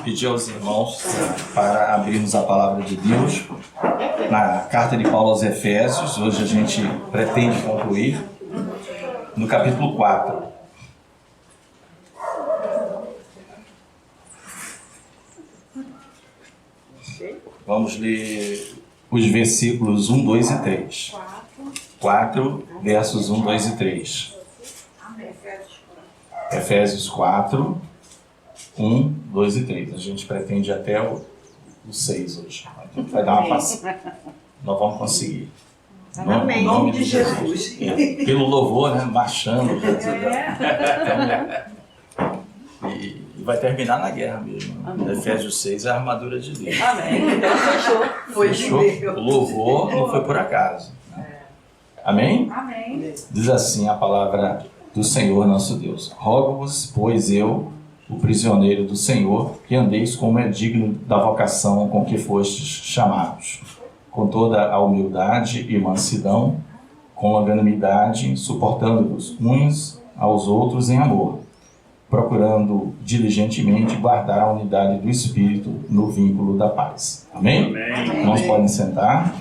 pedir aos irmãos para abrirmos a palavra de Deus na carta de Paulo aos Efésios. Hoje a gente pretende concluir no capítulo 4. Vamos ler os versículos 1, 2 e 3. 4, versos 1, 2 e 3. Efésios 4, 1, 2 e 3. A gente pretende até o 6 hoje. A gente vai dar uma passada. Nós vamos conseguir. Amém. Em nome de Jesus. Pelo louvor, né? Marchando. E vai terminar na guerra mesmo. Efésios 6 é a armadura de Deus. Amém. Então fechou. Fechou. O louvor não foi por acaso. Né? Amém? Amém. Diz assim a palavra do Senhor nosso Deus: rogo-vos, pois eu, o prisioneiro do Senhor, que andeis como é digno da vocação com que fostes chamados, com toda a humildade e mansidão, com longanimidade, suportando-vos uns aos outros em amor, procurando diligentemente guardar a unidade do Espírito no vínculo da paz. Amém? Amém. Irmãos, podem sentar.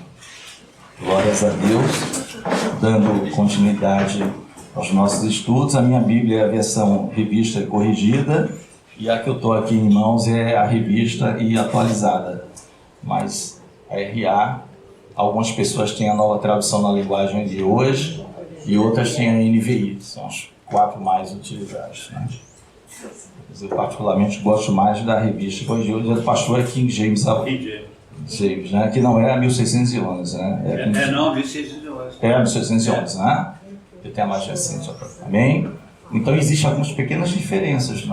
Glórias a Deus. Dando continuidade aos nossos estudos, a minha Bíblia é a versão revista e corrigida, e a que eu estou aqui em mãos é a revista e atualizada. Mas a RA, algumas pessoas têm a nova tradução na linguagem de hoje e outras têm a NVI, são as 4 mais utilizadas. Né? Eu particularmente gosto mais da revista corrigida do pastor é King James. King James, né? Que não é a 1611, né? Não, 1611. É a 1611, né? Que tem a mais recente. Amém? Então existem algumas pequenas diferenças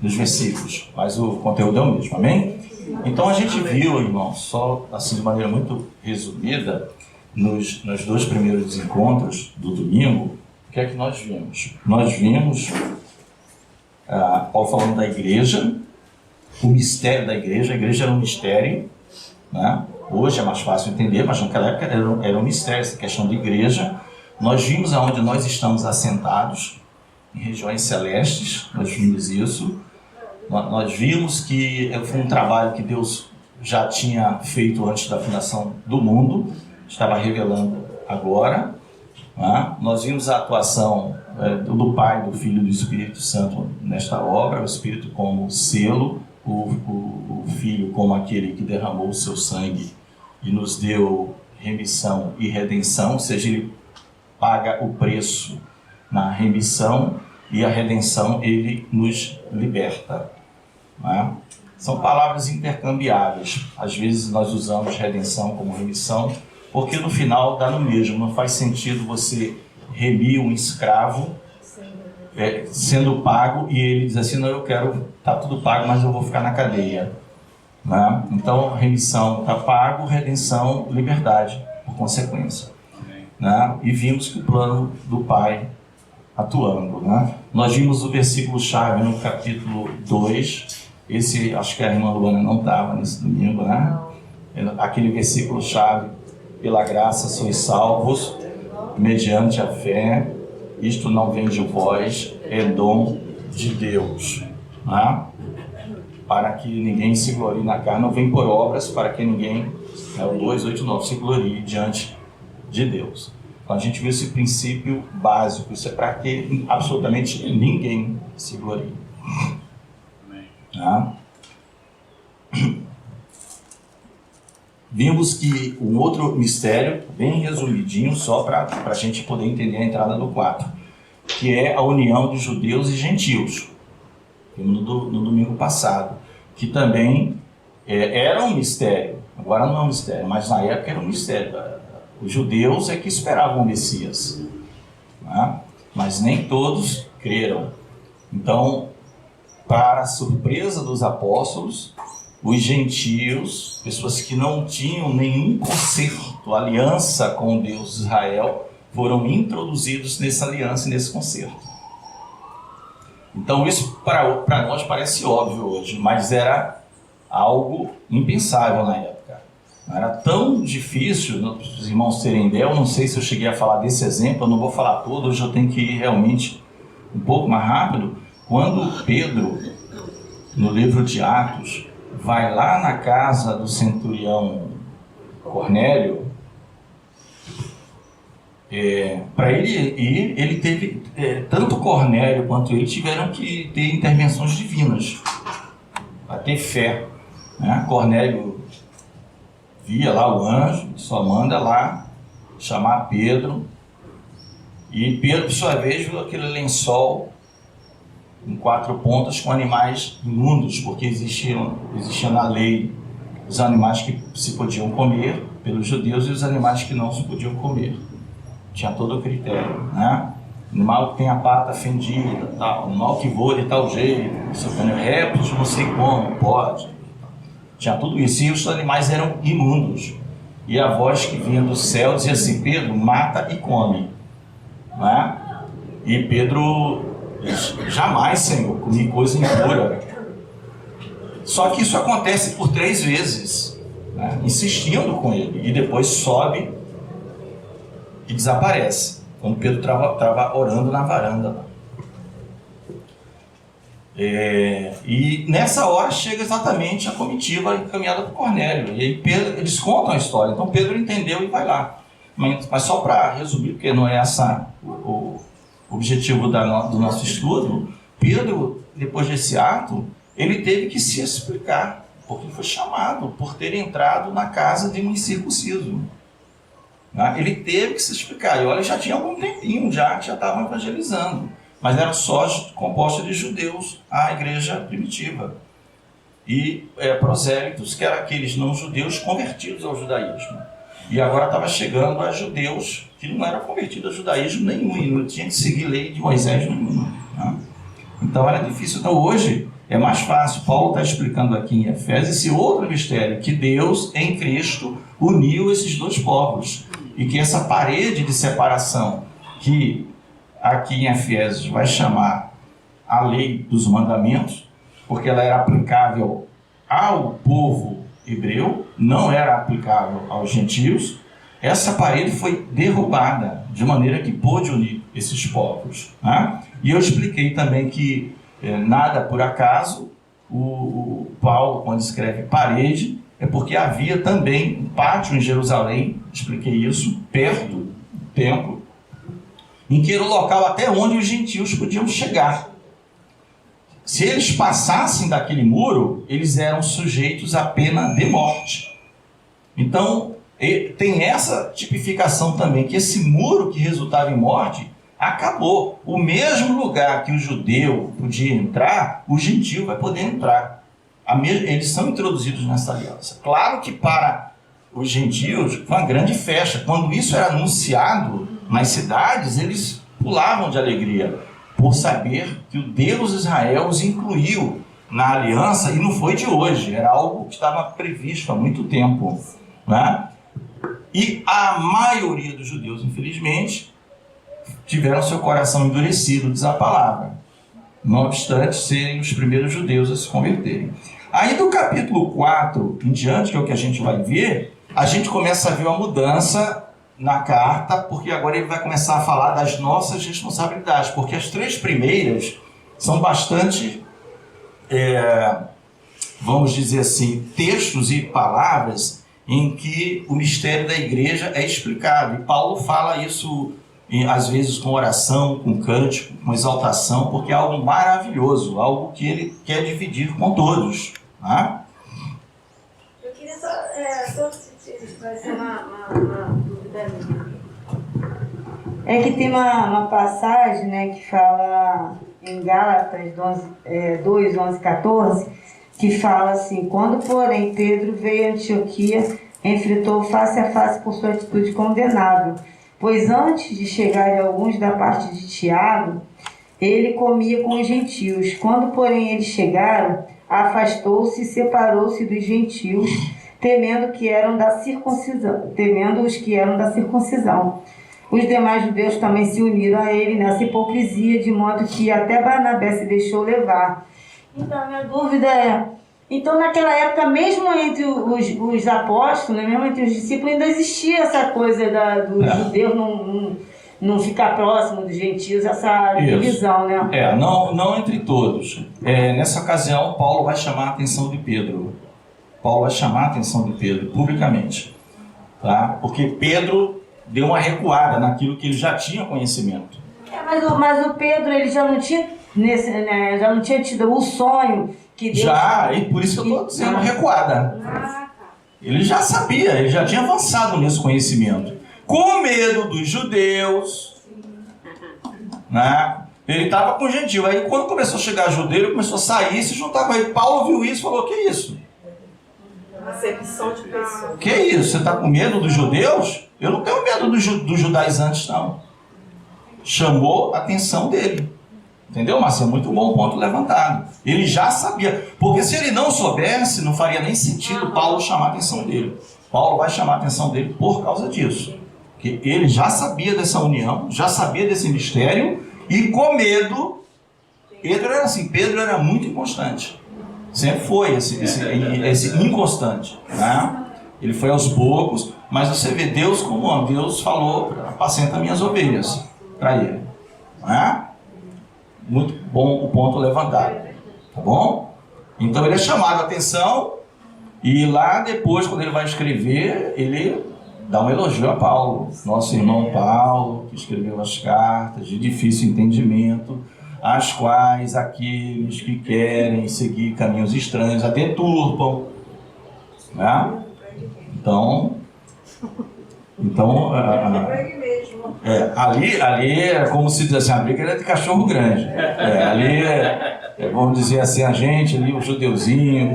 nos versículos, mas o conteúdo é o mesmo. Amém? Então a gente viu, irmão, só assim de maneira muito resumida, nos 2 primeiros encontros do domingo, o que é que nós vimos? Nós vimos Paulo falando da igreja, o mistério da igreja. A igreja era um mistério, né? Hoje é mais fácil entender, mas naquela época era um mistério essa questão de igreja. Nós vimos aonde nós estamos assentados, em regiões celestes, nós vimos isso. Nós vimos que foi um trabalho que Deus já tinha feito antes da fundação do mundo, estava revelando agora. Né? Nós vimos a atuação do Pai, do Filho e do Espírito Santo nesta obra, o Espírito como selo, o Filho como aquele que derramou o seu sangue e nos deu remissão e redenção, ou seja, ele paga o preço na remissão e a redenção ele nos liberta. Né? São palavras intercambiáveis. Às vezes nós usamos redenção como remissão, porque no final dá no mesmo. Não faz sentido você remir um escravo sendo pago e ele diz assim: não, eu quero, tá tudo pago, mas eu vou ficar na cadeia. Né? Então remissão está pago, redenção, liberdade por consequência. Né? E vimos que o plano do Pai atuando. Né? Nós vimos o versículo-chave no capítulo 2. Esse, acho que a irmã Luana não estava nesse domingo, né? Aquele versículo-chave: pela graça sois salvos, mediante a fé, isto não vem de vós, é dom de Deus. Né? Para que ninguém se glorie na carne, não vem por obras, para que ninguém, o 2:8-9, se glorie diante de Deus. Então a gente viu esse princípio básico, isso é para que absolutamente ninguém se glorie. Tá? Vimos que um outro mistério, bem resumidinho, só para a gente poder entender a entrada do 4, que é a união de judeus e gentios, no domingo passado, que também era um mistério. Agora não é um mistério, mas na época era um mistério. Os judeus é que esperavam o Messias, né? Mas nem todos creram. Então, para a surpresa dos apóstolos, os gentios, pessoas que não tinham nenhum concerto, aliança com o Deus de Israel, foram introduzidos nessa aliança e nesse concerto. Então isso para nós parece óbvio hoje, mas era algo impensável na época. Não era tão difícil, os irmãos terem ideia. Eu não sei se eu cheguei a falar desse exemplo, eu não vou falar todo, hoje eu tenho que ir realmente um pouco mais rápido. Quando Pedro no livro de Atos, vai lá na casa do centurião Cornélio, para ele ir, ele teve, tanto Cornélio quanto ele tiveram que ter intervenções divinas, para ter fé, né? Cornélio via lá o anjo, só manda lá chamar Pedro, e Pedro, por sua vez, viu aquele lençol em 4 pontas com animais imundos, porque existia na lei os animais que se podiam comer pelos judeus e os animais que não se podiam comer. Tinha todo o critério, né? Animal que tem a pata fendida, tal, animal que voa de tal jeito, réptil, não sei como, pode. Tinha tudo isso, e os animais eram imundos. E a voz que vinha do céu dizia assim: Pedro, mata e come. Né? E Pedro: jamais, Senhor, comi coisa impura. Só que isso acontece por 3 vezes, né? Insistindo com ele, e depois sobe e desaparece, quando Pedro estava orando na varanda. E nessa hora chega exatamente a comitiva encaminhada por Cornélio, e aí Pedro, eles contam a história. Então Pedro entendeu e vai lá. Mas só para resumir, porque não é essa o objetivo do nosso estudo, Pedro, depois desse ato, ele teve que se explicar, porque foi chamado por ter entrado na casa de um incircunciso. Ele teve que se explicar, e olha, já tinha algum tempinho, já estavam evangelizando, mas era só composta de judeus, a igreja primitiva, e prosélitos, que eram aqueles não-judeus convertidos ao judaísmo. E agora estava chegando a judeus que não eram convertidos ao judaísmo nenhum, e não tinha que seguir lei de Moisés nenhuma. Né? Então era difícil. Então hoje é mais fácil. Paulo está explicando aqui em Efésios esse outro mistério, que Deus em Cristo uniu esses 2 povos. E que essa parede de separação, que aqui em Efésios vai chamar a lei dos mandamentos, porque ela era aplicável ao povo hebreu, não era aplicável aos gentios, essa parede foi derrubada, de maneira que pôde unir esses povos. Né? E eu expliquei também que nada por acaso, o Paulo, quando escreve parede, é porque havia também um pátio em Jerusalém, expliquei isso, perto do templo, em que era o local até onde os gentios podiam chegar. Se eles passassem daquele muro, eles eram sujeitos à pena de morte. Então, tem essa tipificação também, que esse muro que resultava em morte, acabou. O mesmo lugar que o judeu podia entrar, o gentio vai poder entrar. Eles são introduzidos nessa aliança. Claro que para os gentios foi uma grande festa. Quando isso era anunciado nas cidades, eles pulavam de alegria, por saber que o Deus de Israel os incluiu na aliança, e não foi de hoje, era algo que estava previsto há muito tempo. Né? E a maioria dos judeus, infelizmente, tiveram seu coração endurecido, diz a palavra, não obstante serem os primeiros judeus a se converterem. Aí do capítulo 4 em diante, que é o que a gente vai ver, a gente começa a ver uma mudança na carta, porque agora ele vai começar a falar das nossas responsabilidades, porque as 3 primeiras são bastante, vamos dizer assim, textos e palavras em que o mistério da igreja é explicado, e Paulo fala isso às vezes com oração, com cântico, com exaltação, porque é algo maravilhoso, algo que ele quer dividir com todos. Né? Eu queria só fazer uma dúvida minha. É que tem uma passagem, né, que fala em Gálatas 2, 11, 14, que fala assim: quando, porém, Pedro veio a Antioquia, enfrentou face a face por sua atitude condenável, pois antes de chegarem alguns da parte de Tiago, ele comia com os gentios. Quando, porém, eles chegaram, afastou-se e separou-se dos gentios, temendo os que eram da circuncisão. Os demais judeus também se uniram a ele nessa hipocrisia, de modo que até Barnabé se deixou levar. Então, minha dúvida é, então naquela época, mesmo entre os apóstolos, mesmo entre os discípulos, ainda existia essa coisa dos judeus não ficar próximo dos gentios, essa divisão, né? Não entre todos. Nessa ocasião, Paulo vai chamar a atenção de Pedro. Paulo vai chamar a atenção de Pedro publicamente, tá? Porque Pedro deu uma recuada naquilo que ele já tinha conhecimento. Mas o Pedro, ele já não tinha, já não tinha tido o sonho que Deus... Já, e por isso que eu estou dizendo recuada. Ele já sabia, ele já tinha avançado nesse conhecimento. Com medo dos judeus, né? Ele estava com o gentil. Aí quando começou a chegar judeu, ele começou a sair, se juntar com ele. Paulo viu isso e falou: que isso? Acepção de pessoa. Que isso? Você está com medo dos judeus? Eu não tenho medo dos judaizantes, não. Chamou a atenção dele. Entendeu, Márcio? É muito bom o ponto levantado. Ele já sabia. Porque se ele não soubesse, não faria nem sentido Paulo chamar a atenção dele. Paulo vai chamar a atenção dele por causa disso. Porque ele já sabia dessa união, já sabia desse mistério, e com medo, Pedro era assim, Pedro era muito inconstante. Sempre foi esse inconstante, né? Ele foi aos poucos, mas você vê Deus como homem. Deus falou: apacenta minhas ovelhas, para ele, né? Muito bom o ponto levantado, tá bom? Então ele é chamado a atenção, e lá depois, quando ele vai escrever, ele dá um elogio a Paulo, nosso irmão Paulo, que escreveu as cartas de difícil entendimento, as quais aqueles que querem seguir caminhos estranhos a deturpam, né? Então ali é como se diz assim, a briga era de cachorro grande. Vamos dizer assim, a gente ali, o judeuzinho,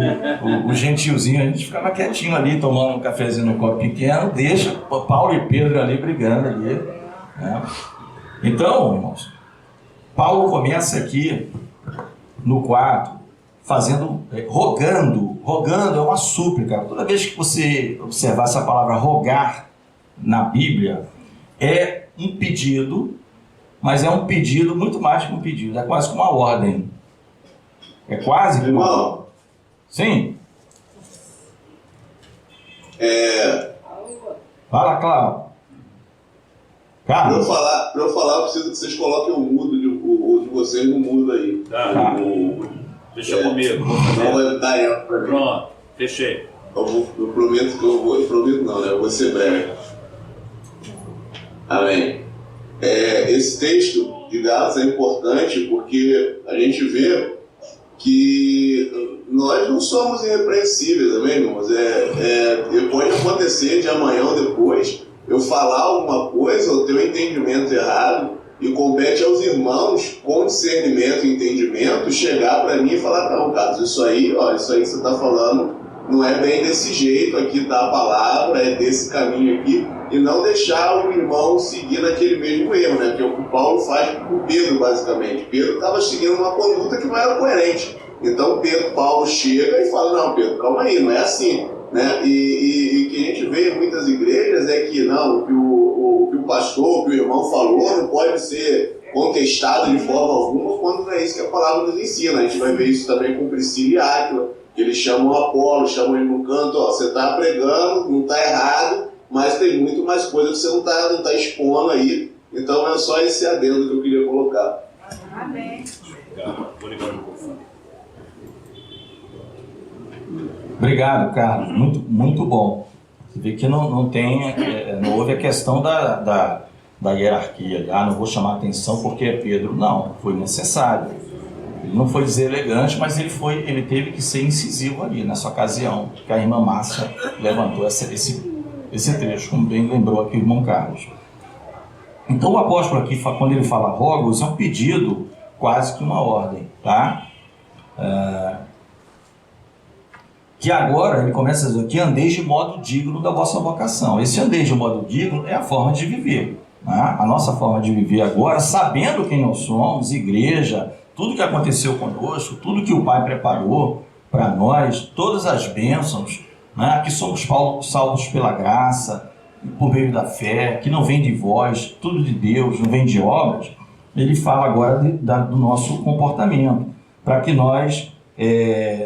o gentilzinho, a gente ficava quietinho ali, tomando um cafezinho no copo pequeno, deixa Paulo e Pedro ali brigando ali, né? Então, irmãos, Paulo começa aqui no 4, rogando é uma súplica. Toda vez que você observar essa palavra rogar na Bíblia, é um pedido, mas é um pedido muito mais que um pedido, é quase que uma ordem. É quase que uma ordem. Sim? Fala, Cláudio. Para eu falar, eu preciso que vocês coloquem o mudo de vocês no mudo aí. Tá. Deixa comigo. Não vai dar ela pra mim. Pronto, fechei. Eu prometo que eu vou. Eu prometo não, né? Eu vou ser breve. Amém. Esse texto de Gálatas é importante porque a gente vê que nós não somos irrepreensíveis, amém, irmãos? Pode acontecer de amanhã ou depois eu falar alguma coisa ou ter um entendimento errado, e compete aos irmãos com discernimento e entendimento chegar para mim e falar: não, Carlos, isso aí que você está falando não é bem desse jeito, aqui está a palavra, é desse caminho aqui, e não deixar o irmão seguir naquele mesmo erro, né? Que é o que o Paulo faz com o Pedro, basicamente. Pedro estava seguindo uma conduta que não era coerente. Então Paulo chega e fala: não, Pedro, calma aí, não é assim, né? E que a gente vê em muitas igrejas é que não, o que o pastor, o que o irmão falou não pode ser contestado de forma alguma, quando não é isso que a palavra nos ensina. A gente vai ver isso também com Priscila e Áquila, que eles chamam o Apolo, chamam ele no canto: você está pregando, não está errado, mas tem muito mais coisa que você não está expondo aí. Então é só esse adendo que eu queria colocar. Amém. Obrigado, Carlos. Muito, muito bom. Você vê que não houve a questão da hierarquia. Não vou chamar a atenção porque é Pedro. Não, foi necessário. Ele não foi deselegante, mas ele teve que ser incisivo ali nessa ocasião, que a irmã Márcia levantou esse trecho, como bem lembrou aqui o irmão Carlos. Então o apóstolo aqui, quando ele fala rogos, é um pedido, quase que uma ordem, tá? Que agora ele começa a dizer que andeis de modo digno da vossa vocação. Esse andeis de modo digno é a forma de viver, né? A nossa forma de viver agora, sabendo quem nós somos, igreja, tudo que aconteceu conosco, tudo que o Pai preparou para nós, todas as bênçãos, né? Que somos salvos pela graça, por meio da fé, que não vem de vós, tudo de Deus, não vem de obras. Ele fala agora do nosso comportamento, para que nós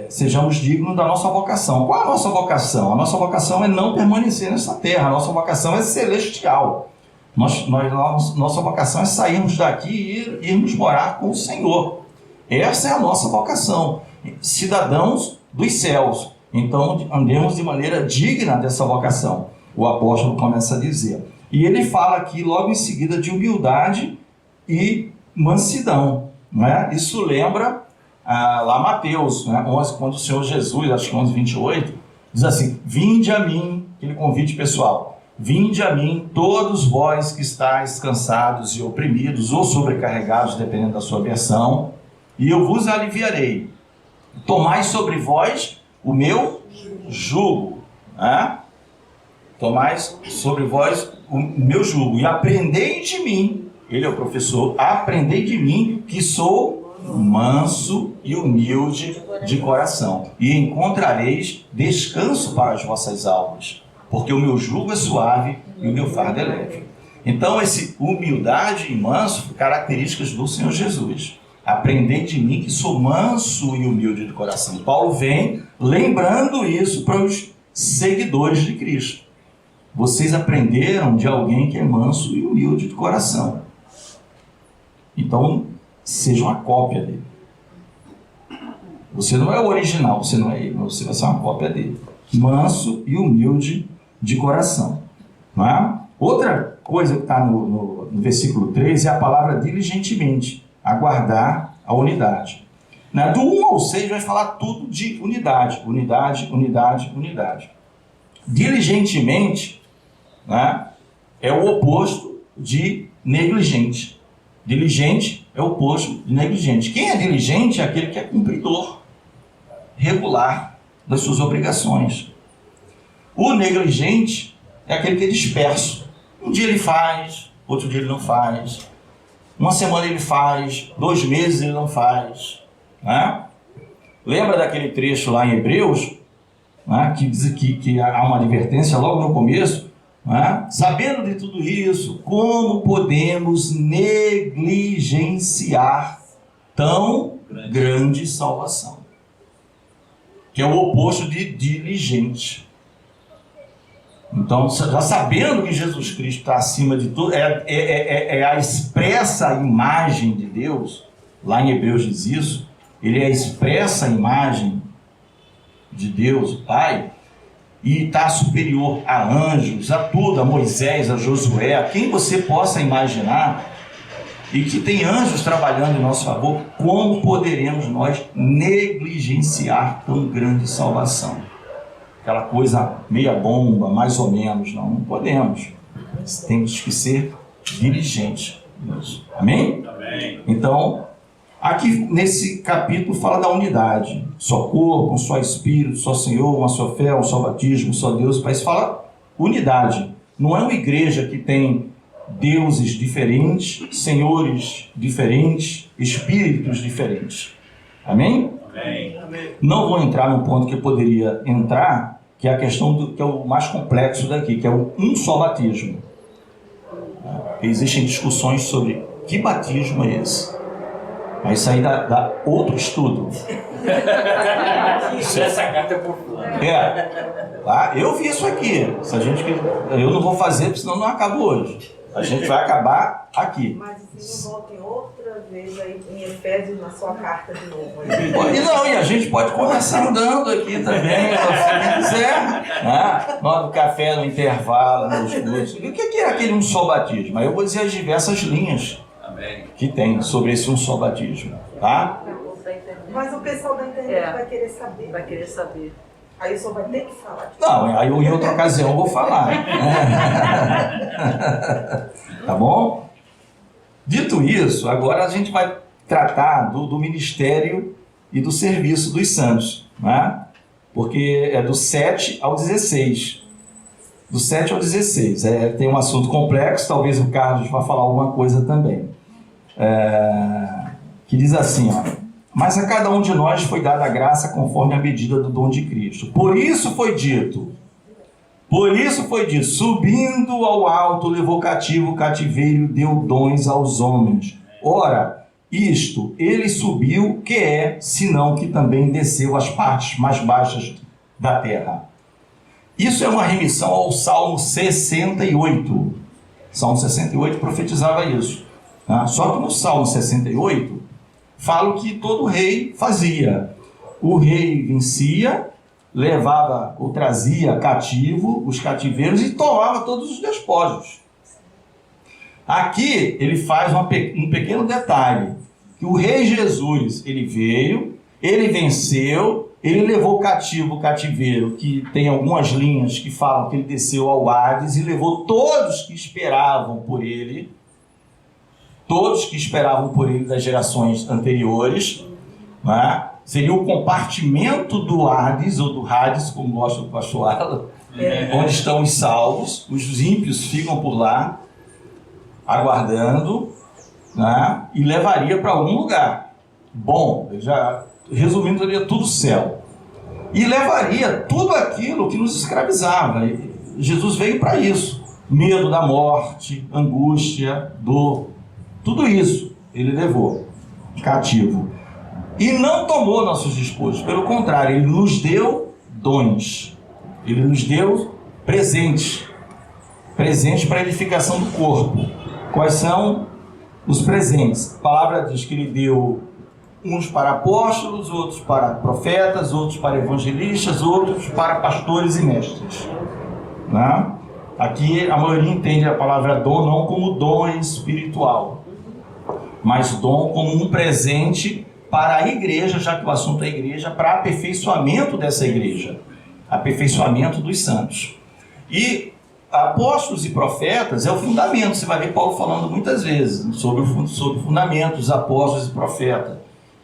sejamos dignos da nossa vocação. Qual é a nossa vocação? A nossa vocação é não permanecer nessa terra, a nossa vocação é celestial. Nossa vocação é sairmos daqui e irmos morar com o Senhor. Essa é a nossa vocação. Cidadãos dos céus. Então, andemos de maneira digna dessa vocação. O apóstolo começa a dizer. E ele fala aqui, logo em seguida, de humildade e mansidão. Né? Isso lembra lá Mateus, né? 11, quando o Senhor Jesus, acho que 11, 28, diz assim: vinde a mim, aquele convite pessoal, vinde a mim todos vós que estáis cansados e oprimidos ou sobrecarregados, dependendo da sua versão, e eu vos aliviarei. Tomai sobre vós o meu jugo, né? Tomai sobre vós o meu jugo e aprendei de mim. Ele é o professor. Aprendei de mim, que sou manso e humilde de coração, e encontrareis descanso para as vossas almas, porque o meu jugo é suave e o meu fardo é leve. Então, esse humildade e manso, características do Senhor Jesus. Aprendei de mim, que sou manso e humilde de coração. Paulo vem lembrando isso para os seguidores de Cristo. Vocês aprenderam de alguém que é manso e humilde de coração. Então, seja uma cópia dele. Você não é o original, você não é ele, mas você vai ser uma cópia dele. Manso e humilde de coração. Não é? Outra coisa que está no versículo 3 é a palavra diligentemente. Aguardar a unidade. Do 1 ao 6 vai falar tudo de unidade. Unidade, unidade, unidade. Diligentemente, né, é o oposto de negligente. Diligente é o oposto de negligente. Quem é diligente é aquele que é cumpridor, regular das suas obrigações. O negligente é aquele que é disperso. Um dia ele faz, outro dia ele não faz. Uma semana ele faz, 2 meses ele não faz. Né? Lembra daquele trecho lá em Hebreus, né, que diz que há uma advertência logo no começo? Né? Sabendo de tudo isso, como podemos negligenciar tão grande salvação? Que é o oposto de diligente. Então, já sabendo que Jesus Cristo está acima de tudo, é a expressa imagem de Deus, lá em Hebreus diz isso, ele é a expressa imagem de Deus, o Pai, e está superior a anjos, a tudo, a Moisés, a Josué, a quem você possa imaginar, e que tem anjos trabalhando em nosso favor. Como poderemos nós negligenciar tão grande salvação? Aquela coisa meia bomba, mais ou menos, não podemos. Temos que ser diligentes. Amém? Amém. Então, aqui nesse capítulo fala da unidade. Só corpo, um só Espírito, só Senhor, uma só fé, um só batismo, um só Deus. Mas fala unidade. Não é uma igreja que tem deuses diferentes, senhores diferentes, espíritos diferentes. Amém? Amém. Não vou entrar no ponto que eu poderia entrar, que é a questão que é o mais complexo daqui, que é o um só batismo. Existem discussões sobre que batismo é esse. Mas isso aí dá outro estudo. Essa carta é popular. Eu vi isso aqui. Eu não vou fazer, porque senão não acaba hoje. A gente vai acabar aqui. Mas se não voltem outra vez aí em Efésios na sua carta de novo. E a gente pode conversar andando aqui também, se quiser. No café, no intervalo, nos cursos. O que é aquele um só batismo? Aí eu vou dizer as diversas linhas que tem sobre esse um só batismo. Tá? Mas o pessoal da internet vai querer saber. Vai querer saber. Aí só vai ter que falar. Não, aí em outra ocasião eu vou falar. Tá bom? Dito isso, agora a gente vai tratar do ministério e do serviço dos santos, né? Porque é do 7 ao 16. Do 7 ao 16. Tem um assunto complexo, talvez o Carlos vá falar alguma coisa também. Que diz assim, mas a cada um de nós foi dada a graça conforme a medida do dom de Cristo. Por isso foi dito, subindo ao alto, levou cativo o cativeiro e deu dons aos homens. Ora, isto, ele subiu, que é, senão que também desceu às partes mais baixas da terra. Isso é uma remissão ao Salmo 68. Salmo 68 profetizava isso. Tá? Só que no Salmo 68, fala o que todo rei fazia. O rei vencia, levava ou trazia cativo os cativeiros e tomava todos os despojos. Aqui ele faz um pequeno detalhe, que o rei Jesus, ele veio, ele venceu, ele levou cativo o cativeiro, que tem algumas linhas que falam que ele desceu ao Hades e levou todos que esperavam por ele, das gerações anteriores, né? Seria o compartimento do Hades, ou do Hades, como gosta do pastor Alan, onde estão os salvos, os ímpios ficam por lá, aguardando, né? E levaria para algum lugar. Bom, já resumindo, seria tudo céu. E levaria tudo aquilo que nos escravizava. E Jesus veio para isso. Medo da morte, angústia, dor, tudo isso ele levou cativo. E não tomou nossos despojos, pelo contrário, ele nos deu dons, ele nos deu presentes para a edificação do corpo. Quais são os presentes? A palavra diz que ele deu uns para apóstolos, outros para profetas, outros para evangelistas, outros para pastores e mestres. Né? Aqui a maioria entende a palavra dom não como dom espiritual, mas dom como um presente para a igreja, já que o assunto é igreja, para aperfeiçoamento dessa igreja, aperfeiçoamento dos santos. E apóstolos e profetas é o fundamento. Você vai ver Paulo falando muitas vezes sobre fundamentos, apóstolos e profetas.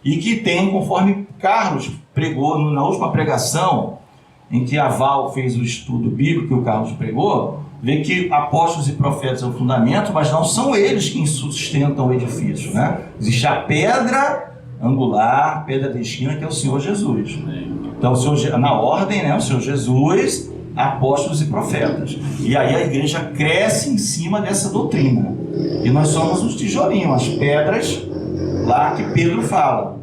E que tem, conforme Carlos pregou na última pregação, em que a Val fez o estudo bíblico que o Carlos pregou, vê que apóstolos e profetas é o fundamento, mas não são eles quem sustentam o edifício, né? Existe a pedra angular, pedra de esquina, que é o Senhor Jesus. Então, o Senhor, na ordem, né? O Senhor Jesus, apóstolos e profetas. E aí a igreja cresce em cima dessa doutrina. E nós somos os tijolinhos, as pedras lá que Pedro fala,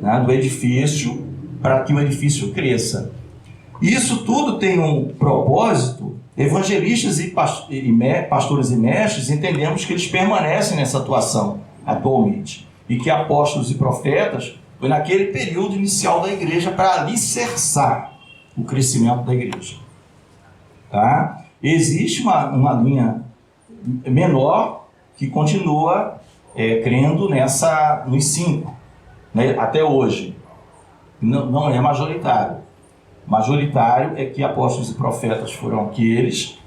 né? Do edifício, para que o edifício cresça. Isso tudo tem um propósito. Evangelistas e pastores e mestres entendemos que eles permanecem nessa atuação atualmente. E que apóstolos e profetas foi naquele período inicial da igreja para alicerçar o crescimento da igreja. Tá? Existe uma linha menor que continua crendo nos 5, né, até hoje. Não é majoritário. Majoritário é que apóstolos e profetas foram aqueles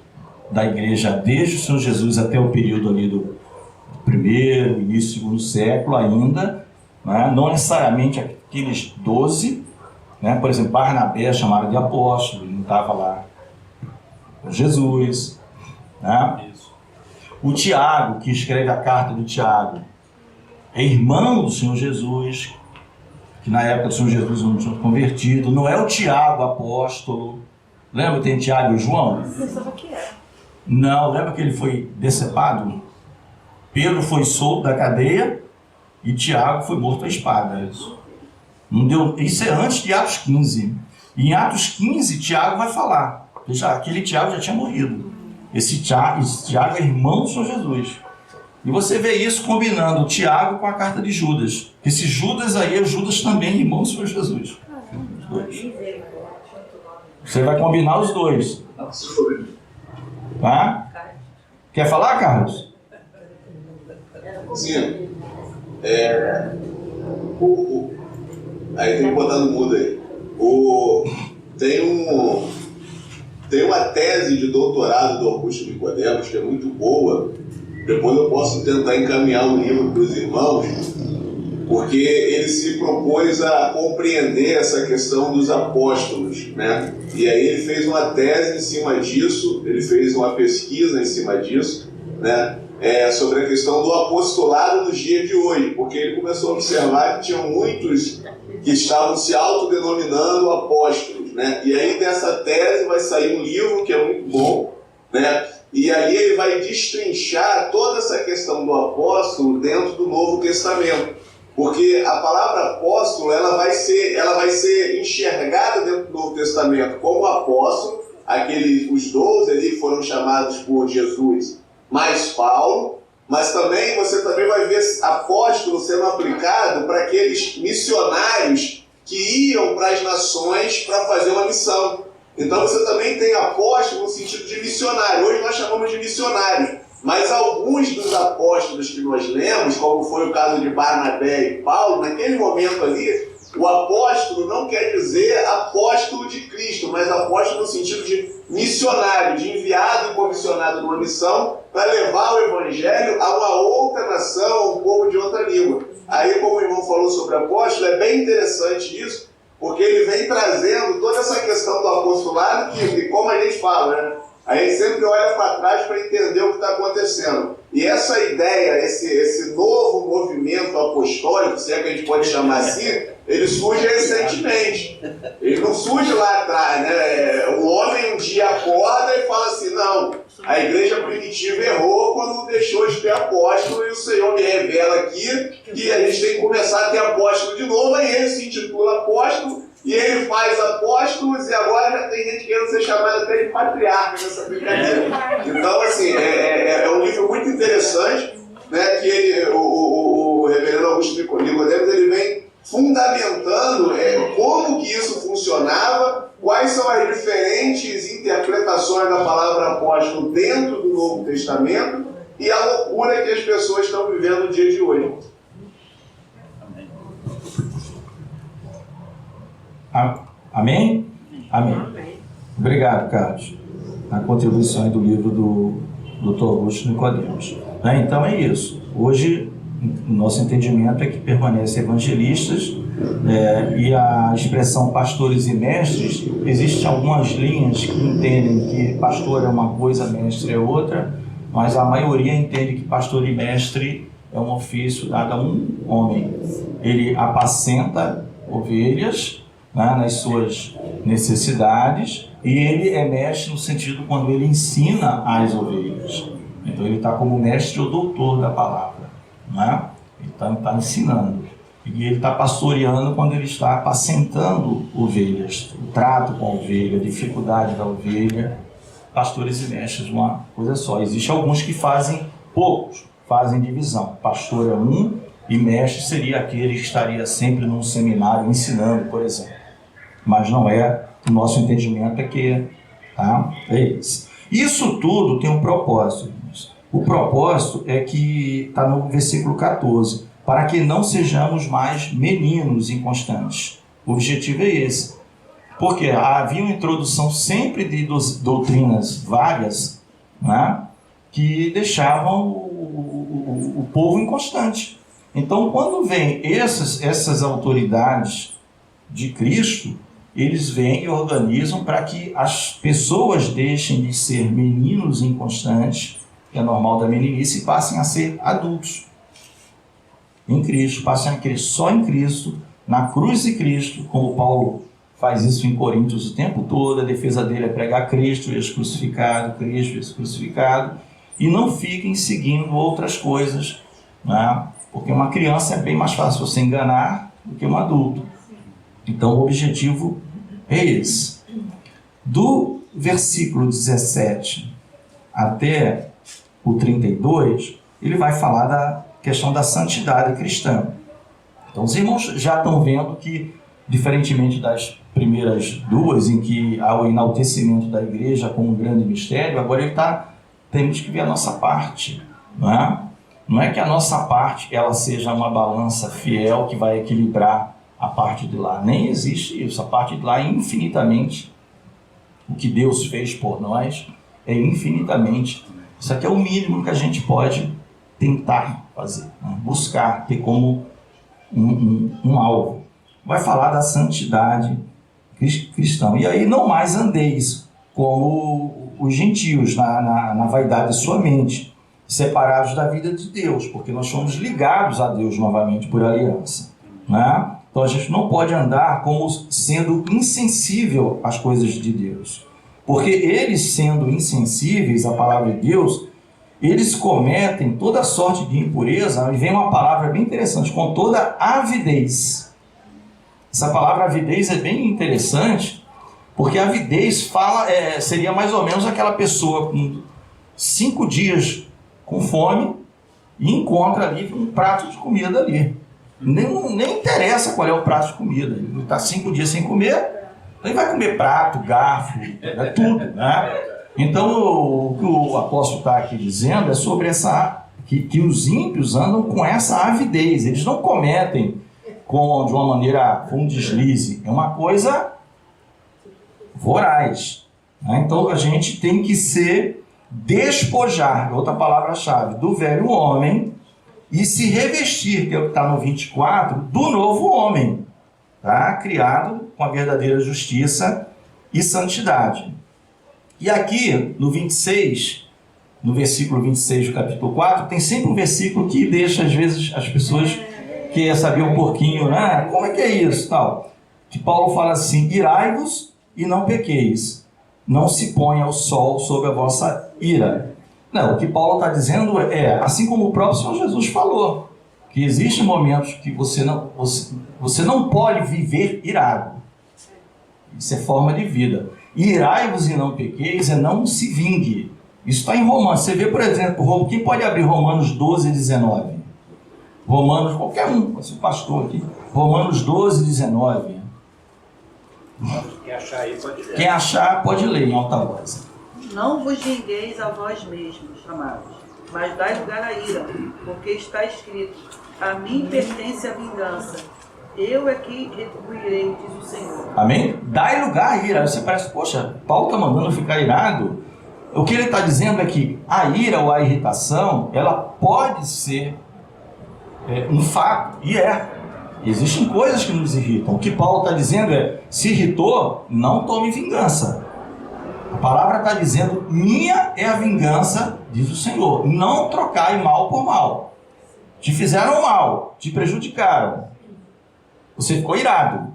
da igreja desde o Senhor Jesus até o período ali do primeiro, início do segundo século ainda, né? Não necessariamente aqueles 12, né? Por exemplo, Barnabé é chamado de apóstolo, ele não estava lá com Jesus, né? O Tiago, que escreve a carta do Tiago, é irmão do Senhor Jesus, que na época do Senhor Jesus não tinha convertido. Não é o Tiago apóstolo. Lembra que tem Tiago e João? Eu pensava que era. Não, lembra que ele foi decepado? Pedro foi solto da cadeia e Tiago foi morto à espada. Isso é antes de Atos 15. E em Atos 15, Tiago vai falar. Aquele Tiago já tinha morrido. Esse Tiago é irmão do Senhor Jesus. E você vê isso combinando o Tiago com a carta de Judas. Esse Judas aí é Judas também, irmão do Senhor Jesus. Os dois. Você vai combinar os dois. Tá? Quer falar, Carlos? Sim. Aí tem que botar no mudo aí. Tem uma tese de doutorado do Augusto Nicodemos que é muito boa. Depois eu posso tentar encaminhar um livro para os irmãos, porque ele se propôs a compreender essa questão dos apóstolos, né? E aí ele fez uma tese em cima disso, ele fez uma pesquisa em cima disso, né? Sobre a questão do apostolado nos dias de hoje, porque ele começou a observar que tinham muitos que estavam se autodenominando apóstolos, né? E aí dessa tese vai sair um livro que é muito bom, né? E aí ele vai destrinchar toda essa questão do apóstolo dentro do Novo Testamento, porque a palavra apóstolo ela vai ser enxergada dentro do Novo Testamento como apóstolo, os 12 ali foram chamados por Jesus mais Paulo, mas também você também vai ver apóstolo sendo aplicado para aqueles missionários que iam para as nações para fazer uma missão. Então você também tem apóstolo no sentido de missionário. Hoje nós chamamos de missionário, mas alguns dos apóstolos que nós lemos, como foi o caso de Barnabé e Paulo, naquele momento ali, o apóstolo não quer dizer apóstolo de Cristo, mas apóstolo no sentido de missionário, de enviado e comissionado numa missão para levar o evangelho a uma outra nação, a um povo de outra língua. Aí, como o irmão falou sobre apóstolo, é bem interessante isso, porque ele vem trazendo toda essa questão do apostolado que, como a gente fala, né? A gente sempre olha para trás para entender o que está acontecendo. E essa ideia, esse novo movimento apostólico, se é que a gente pode chamar assim, ele surge recentemente. Ele não surge lá atrás, né? O homem um dia acorda e fala assim, não, a igreja primitiva errou quando deixou de ter apóstolo e o Senhor me revela aqui que a gente tem que começar a ter apóstolo de novo, aí ele se intitula apóstolo, e ele faz apóstolos, e agora já tem gente querendo ser chamada até de patriarca nessa brincadeira. Então, assim, é um livro muito interessante, né, que ele, o reverendo Augusto Nicodemos, ele vem fundamentando como que isso funcionava, quais são as diferentes interpretações da palavra apóstolo dentro do Novo Testamento e a loucura que as pessoas estão vivendo no dia de hoje. Amém? Amém. Obrigado, Carlos. A contribuição aí do livro do Dr. Augusto Nicodemos. Então é isso. Hoje, o nosso entendimento é que permanecem evangelistas e a expressão pastores e mestres, existem algumas linhas que entendem que pastor é uma coisa, mestre é outra, mas a maioria entende que pastor e mestre é um ofício dado a um homem. Ele apacenta ovelhas, né, nas suas necessidades, e ele é mestre no sentido quando ele ensina as ovelhas. Então ele está como mestre ou doutor da palavra, né? Então ele está ensinando. E ele está pastoreando quando ele está apacentando ovelhas, o trato com a ovelha, a dificuldade da ovelha. Pastores e mestres, uma coisa só. Existem alguns que fazem, poucos fazem divisão. Pastor é um e mestre seria aquele que estaria sempre num seminário ensinando, por exemplo. Mas não é, o nosso entendimento é que é isso. Isso tudo tem um propósito. O propósito é que está no versículo 14, para que não sejamos mais meninos inconstantes. O objetivo é esse. Porque havia uma introdução sempre de doutrinas vagas, né, que deixavam o povo inconstante. Então, quando vem essas autoridades de Cristo, eles vêm e organizam para que as pessoas deixem de ser meninos inconstantes, que é normal da meninice, e passem a ser adultos em Cristo, passem a crer só em Cristo, na cruz de Cristo, como Paulo faz isso em Coríntios o tempo todo. A defesa dele é pregar Cristo, Jesus crucificado, Cristo, Jesus crucificado, e não fiquem seguindo outras coisas, né? Porque uma criança é bem mais fácil você enganar do que um adulto. Então o objetivo é esse. Do versículo 17 até o 32, ele vai falar da questão da santidade cristã. Então os irmãos já estão vendo que, diferentemente das primeiras duas, em que há o enaltecimento da igreja como um grande mistério, agora temos que ver a nossa parte, não é? Não é que a nossa parte ela seja uma balança fiel que vai equilibrar a parte de lá. Nem existe isso. A parte de lá é infinitamente. O que Deus fez por nós é infinitamente. Isso aqui é o mínimo que a gente pode tentar fazer, né? Buscar, ter como um alvo. Vai falar da santidade cristã. E aí não mais andeis como os gentios na vaidade de sua mente, separados da vida de Deus, porque nós somos ligados a Deus novamente por aliança, né? Então a gente não pode andar como sendo insensível às coisas de Deus, porque eles, sendo insensíveis à palavra de Deus, eles cometem toda sorte de impureza. E vem uma palavra bem interessante, com toda avidez. Essa palavra avidez é bem interessante, porque avidez seria mais ou menos aquela pessoa com 5 dias com fome e encontra ali um prato de comida ali. Nem interessa qual é o prato de comida. Ele está 5 dias sem comer, ele vai comer prato, garfo, tudo, né? Então, o que o apóstolo está aqui dizendo é sobre que os ímpios andam com essa avidez. Eles não cometem de uma maneira, com um deslize. É uma coisa voraz, né? Então, a gente tem que se despojar, outra palavra-chave, do velho homem e se revestir, que é o que está no 24, do novo homem, tá? Criado com a verdadeira justiça e santidade. E aqui, no 26, no versículo 26 do capítulo 4, tem sempre um versículo que deixa, às vezes, as pessoas querem saber um pouquinho, né? Como é que é isso? Tal. Que Paulo fala assim: irai-vos e não pequeis, não se ponha o sol sobre a vossa ira. Não, o que Paulo está dizendo assim como o próprio Senhor Jesus falou, que existem momentos que você não pode viver irado. Isso é forma de vida. Irai-vos e não pequeis não se vingue. Isso está em Romanos. Você vê, por exemplo, quem pode abrir Romanos 12, 19? Romanos, qualquer um, esse pastor aqui. Romanos 12, 19. Quem achar aí pode ler. Quem achar pode ler em alta voz. Não vos vingueis a vós mesmos, amados, mas dai lugar à ira, porque está escrito: a mim pertence a vingança, eu é que retribuirei, diz o Senhor. Amém? Dai lugar à ira. Você parece, poxa, Paulo está mandando ficar irado. O que ele está dizendo é que a ira ou a irritação, ela pode ser um fato, e existem coisas que nos irritam. O que Paulo está dizendo se irritou, não tome vingança. A palavra está dizendo: minha é a vingança, diz o Senhor. Não trocai mal por mal. Te fizeram mal, te prejudicaram. Você ficou irado.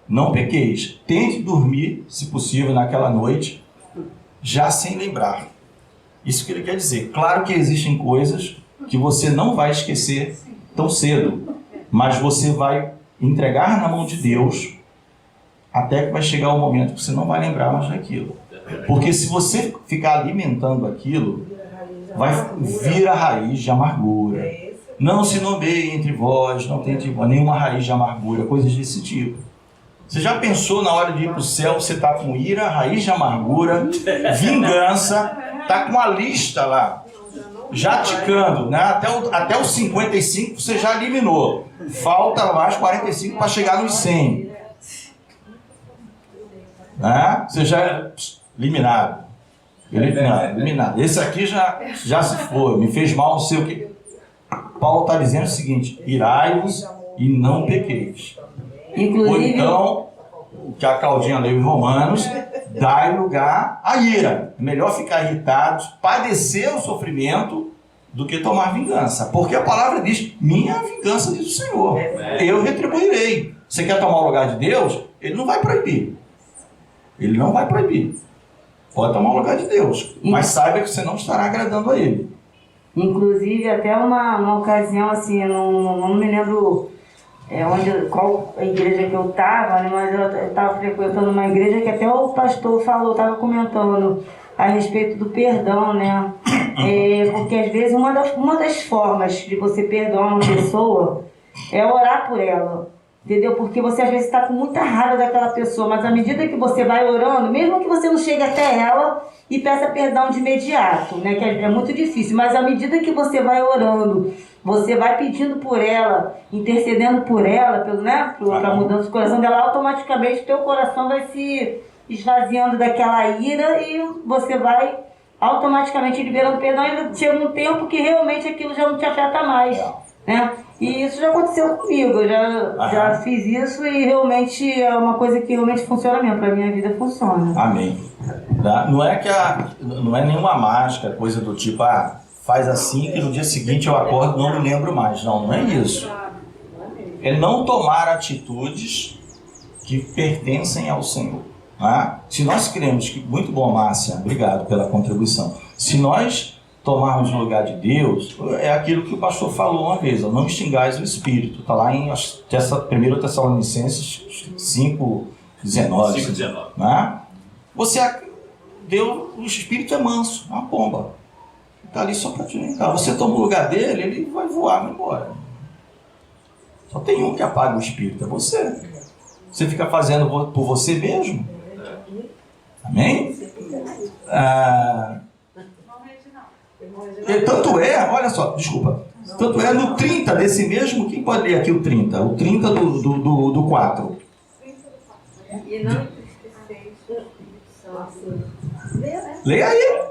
Não pequeis. Tente dormir, se possível, naquela noite, já sem lembrar. Isso que ele quer dizer. Claro que existem coisas que você não vai esquecer tão cedo, mas você vai entregar na mão de Deus até que vai chegar o momento que você não vai lembrar mais daquilo. Porque se você ficar alimentando aquilo, vai vir a raiz de amargura. Não se nomeie entre vós, não tem nenhuma raiz de amargura, coisas desse tipo. Você já pensou na hora de ir para o céu, você está com ira, raiz de amargura, vingança, está com uma lista lá, já ticando, né? Até os 55 você já eliminou. Falta mais 45 para chegar nos 100. Né? Você já é eliminado. Eliminado. Esse aqui já se foi, me fez mal, não sei o que. Paulo está dizendo o seguinte: irai-vos e não pequeis. Ou então, o que a Claudinha leu em Romanos, dai lugar à ira. É melhor ficar irritado, padecer o sofrimento, do que tomar vingança. Porque a palavra diz: minha vingança, diz o Senhor. Eu retribuirei. Você quer tomar o lugar de Deus? Ele não vai proibir. Ele não vai proibir. Pode tomar o lugar de Deus. Mas saiba que você não estará agradando a Ele. Inclusive, até uma ocasião, assim, eu não me lembro qual a igreja que eu estava, né, mas eu estava frequentando uma igreja que até o pastor falou, estava comentando a respeito do perdão, né? Porque às vezes uma das formas de você perdoar uma pessoa é orar por ela. Entendeu? Porque você às vezes está com muita raiva daquela pessoa, mas à medida que você vai orando, mesmo que você não chegue até ela e peça perdão de imediato, né? Que é muito difícil, mas à medida que você vai orando, você vai pedindo por ela, intercedendo por ela, para mudança do coração dela, automaticamente teu coração vai se esvaziando daquela ira e você vai automaticamente liberando perdão, e chega um tempo que realmente aquilo já não te afeta mais, né? E isso já aconteceu comigo, eu já fiz isso e realmente é uma coisa que realmente funciona mesmo, para minha vida funciona. Amém. Não é nenhuma mágica, coisa do tipo, faz assim que no dia seguinte eu acordo e não me lembro mais. Não é isso. É não tomar atitudes que pertencem ao Senhor. Tá? Se nós cremos que... Muito bom, Márcia, obrigado pela contribuição. Se nós tomarmos no lugar de Deus, é aquilo que o pastor falou uma vez: não extingais o Espírito. Está lá em 1 Tessalonicenses 5:19. Né? O Espírito é manso, é uma pomba. Está ali só para te orientar. Você toma o lugar dele, ele vai voar, vai embora. Só tem um que apaga o espírito, é você. Você fica fazendo por você mesmo. Amém? Tanto é, olha só, desculpa. Tanto é no 30 desse mesmo, quem pode ler aqui o 30? O 30 do 4. E não entristecer o Espírito Santo. Leia aí.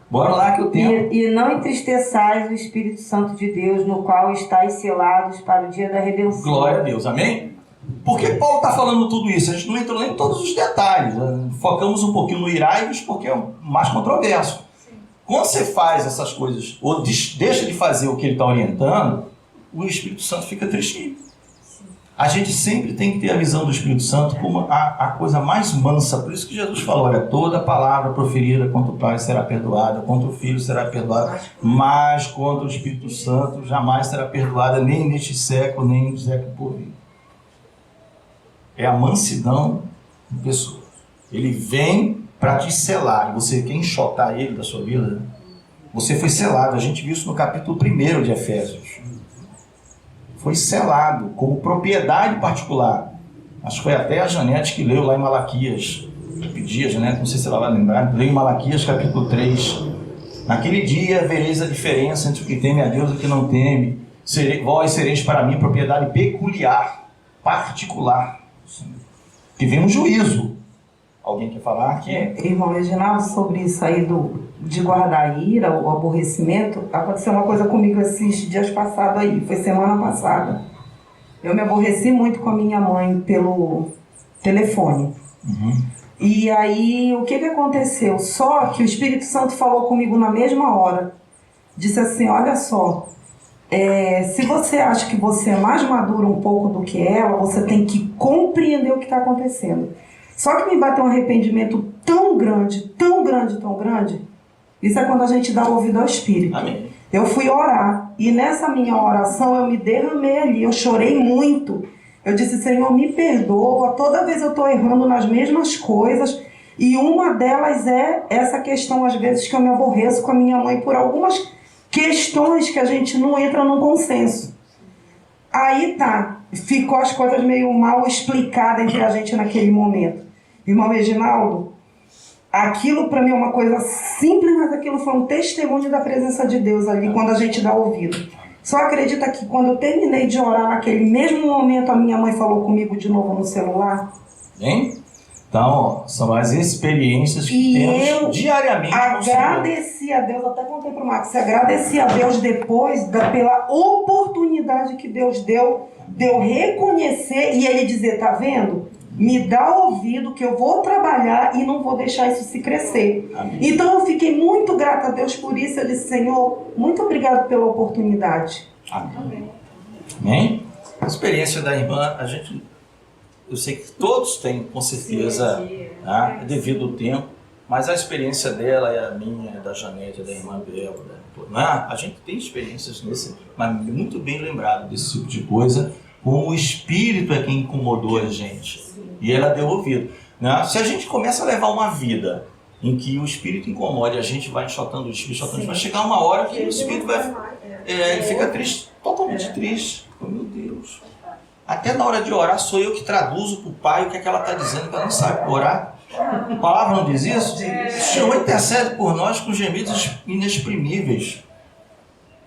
Bora lá que eu tenho. E não entristeçais o Espírito Santo de Deus, no qual estáis selados para o dia da redenção. Glória a Deus, amém? Por que Paulo está falando tudo isso? A gente não entrou nem em todos os detalhes. Focamos um pouquinho no irai-vos porque é o mais controverso. Quando você faz essas coisas, ou deixa de fazer o que ele está orientando, o Espírito Santo fica tristinho. A gente sempre tem que ter a visão do Espírito Santo como a coisa mais mansa. Por isso que Jesus falou, olha, toda palavra proferida contra o Pai será perdoada, contra o Filho será perdoada, mas contra o Espírito Santo jamais será perdoada, nem neste século, nem no século por vir. É a mansidão em pessoa. Ele vem para te selar, e você quer enxotar ele da sua vida. Você foi selado, a gente viu isso no capítulo 1 de Efésios. Foi selado como propriedade particular. Acho que foi até a Janete que leu lá em Malaquias. Eu pedi a Janete, não sei se ela vai lembrar, leu em Malaquias capítulo 3. Naquele dia vereis a diferença entre o que teme a Deus e o que não teme. Vós sereis para mim propriedade peculiar, particular. Que vem um juízo. Alguém quer falar aqui? Irmão Reginaldo, sobre isso aí de guardar a ira, o aborrecimento, aconteceu uma coisa comigo esses dias passados aí, foi semana passada. Eu me aborreci muito com a minha mãe pelo telefone. E aí, o que aconteceu? Só que o Espírito Santo falou comigo na mesma hora. Disse assim, olha só, se você acha que você é mais maduro um pouco do que ela, você tem que compreender o que está acontecendo. Só que me bateu um arrependimento tão grande, tão grande, tão grande. Isso é quando a gente dá ouvido ao Espírito. Amém. Eu fui orar e nessa minha oração eu me derramei ali, eu chorei muito. Eu disse, Senhor, me perdoa, toda vez eu estou errando nas mesmas coisas. E uma delas é essa questão, às vezes, que eu me aborreço com a minha mãe por algumas questões que a gente não entra num consenso. Aí tá, ficou as coisas meio mal explicadas entre a gente naquele momento. Irmão Reginaldo, aquilo para mim é uma coisa simples, mas aquilo foi um testemunho da presença de Deus ali quando a gente dá ouvido. Só acredita que quando eu terminei de orar naquele mesmo momento, a minha mãe falou comigo de novo no celular. Hein? Então, são as experiências que temos diariamente com o Senhor. Agradeci a Deus, até contei para o Marcos, agradeci a Deus depois pela oportunidade que Deus deu de eu reconhecer e Ele dizer, tá vendo? Me dá ouvido que eu vou trabalhar e não vou deixar isso se crescer. Amém. Então eu fiquei muito grata a Deus por isso. Eu disse, Senhor, muito obrigado pela oportunidade. Amém. Amém? A experiência da irmã, eu sei que todos têm, com certeza, né, devido ao tempo, mas a experiência dela é a minha, é da Janete, é da irmã Bélula. Né? A gente tem experiências mas muito bem lembrado desse tipo de coisa, como o Espírito é quem incomodou a gente. E ela deu ouvido. Né? Se a gente começa a levar uma vida em que o Espírito incomoda e a gente vai enxotando o Espírito, vai chegar uma hora que o Espírito ele fica triste, totalmente triste. Oh, meu Deus. Até na hora de orar sou eu que traduzo para o Pai o que é que ela está dizendo, que ela não sabe orar. A palavra não diz isso? O Senhor intercede por nós com gemidos inexprimíveis.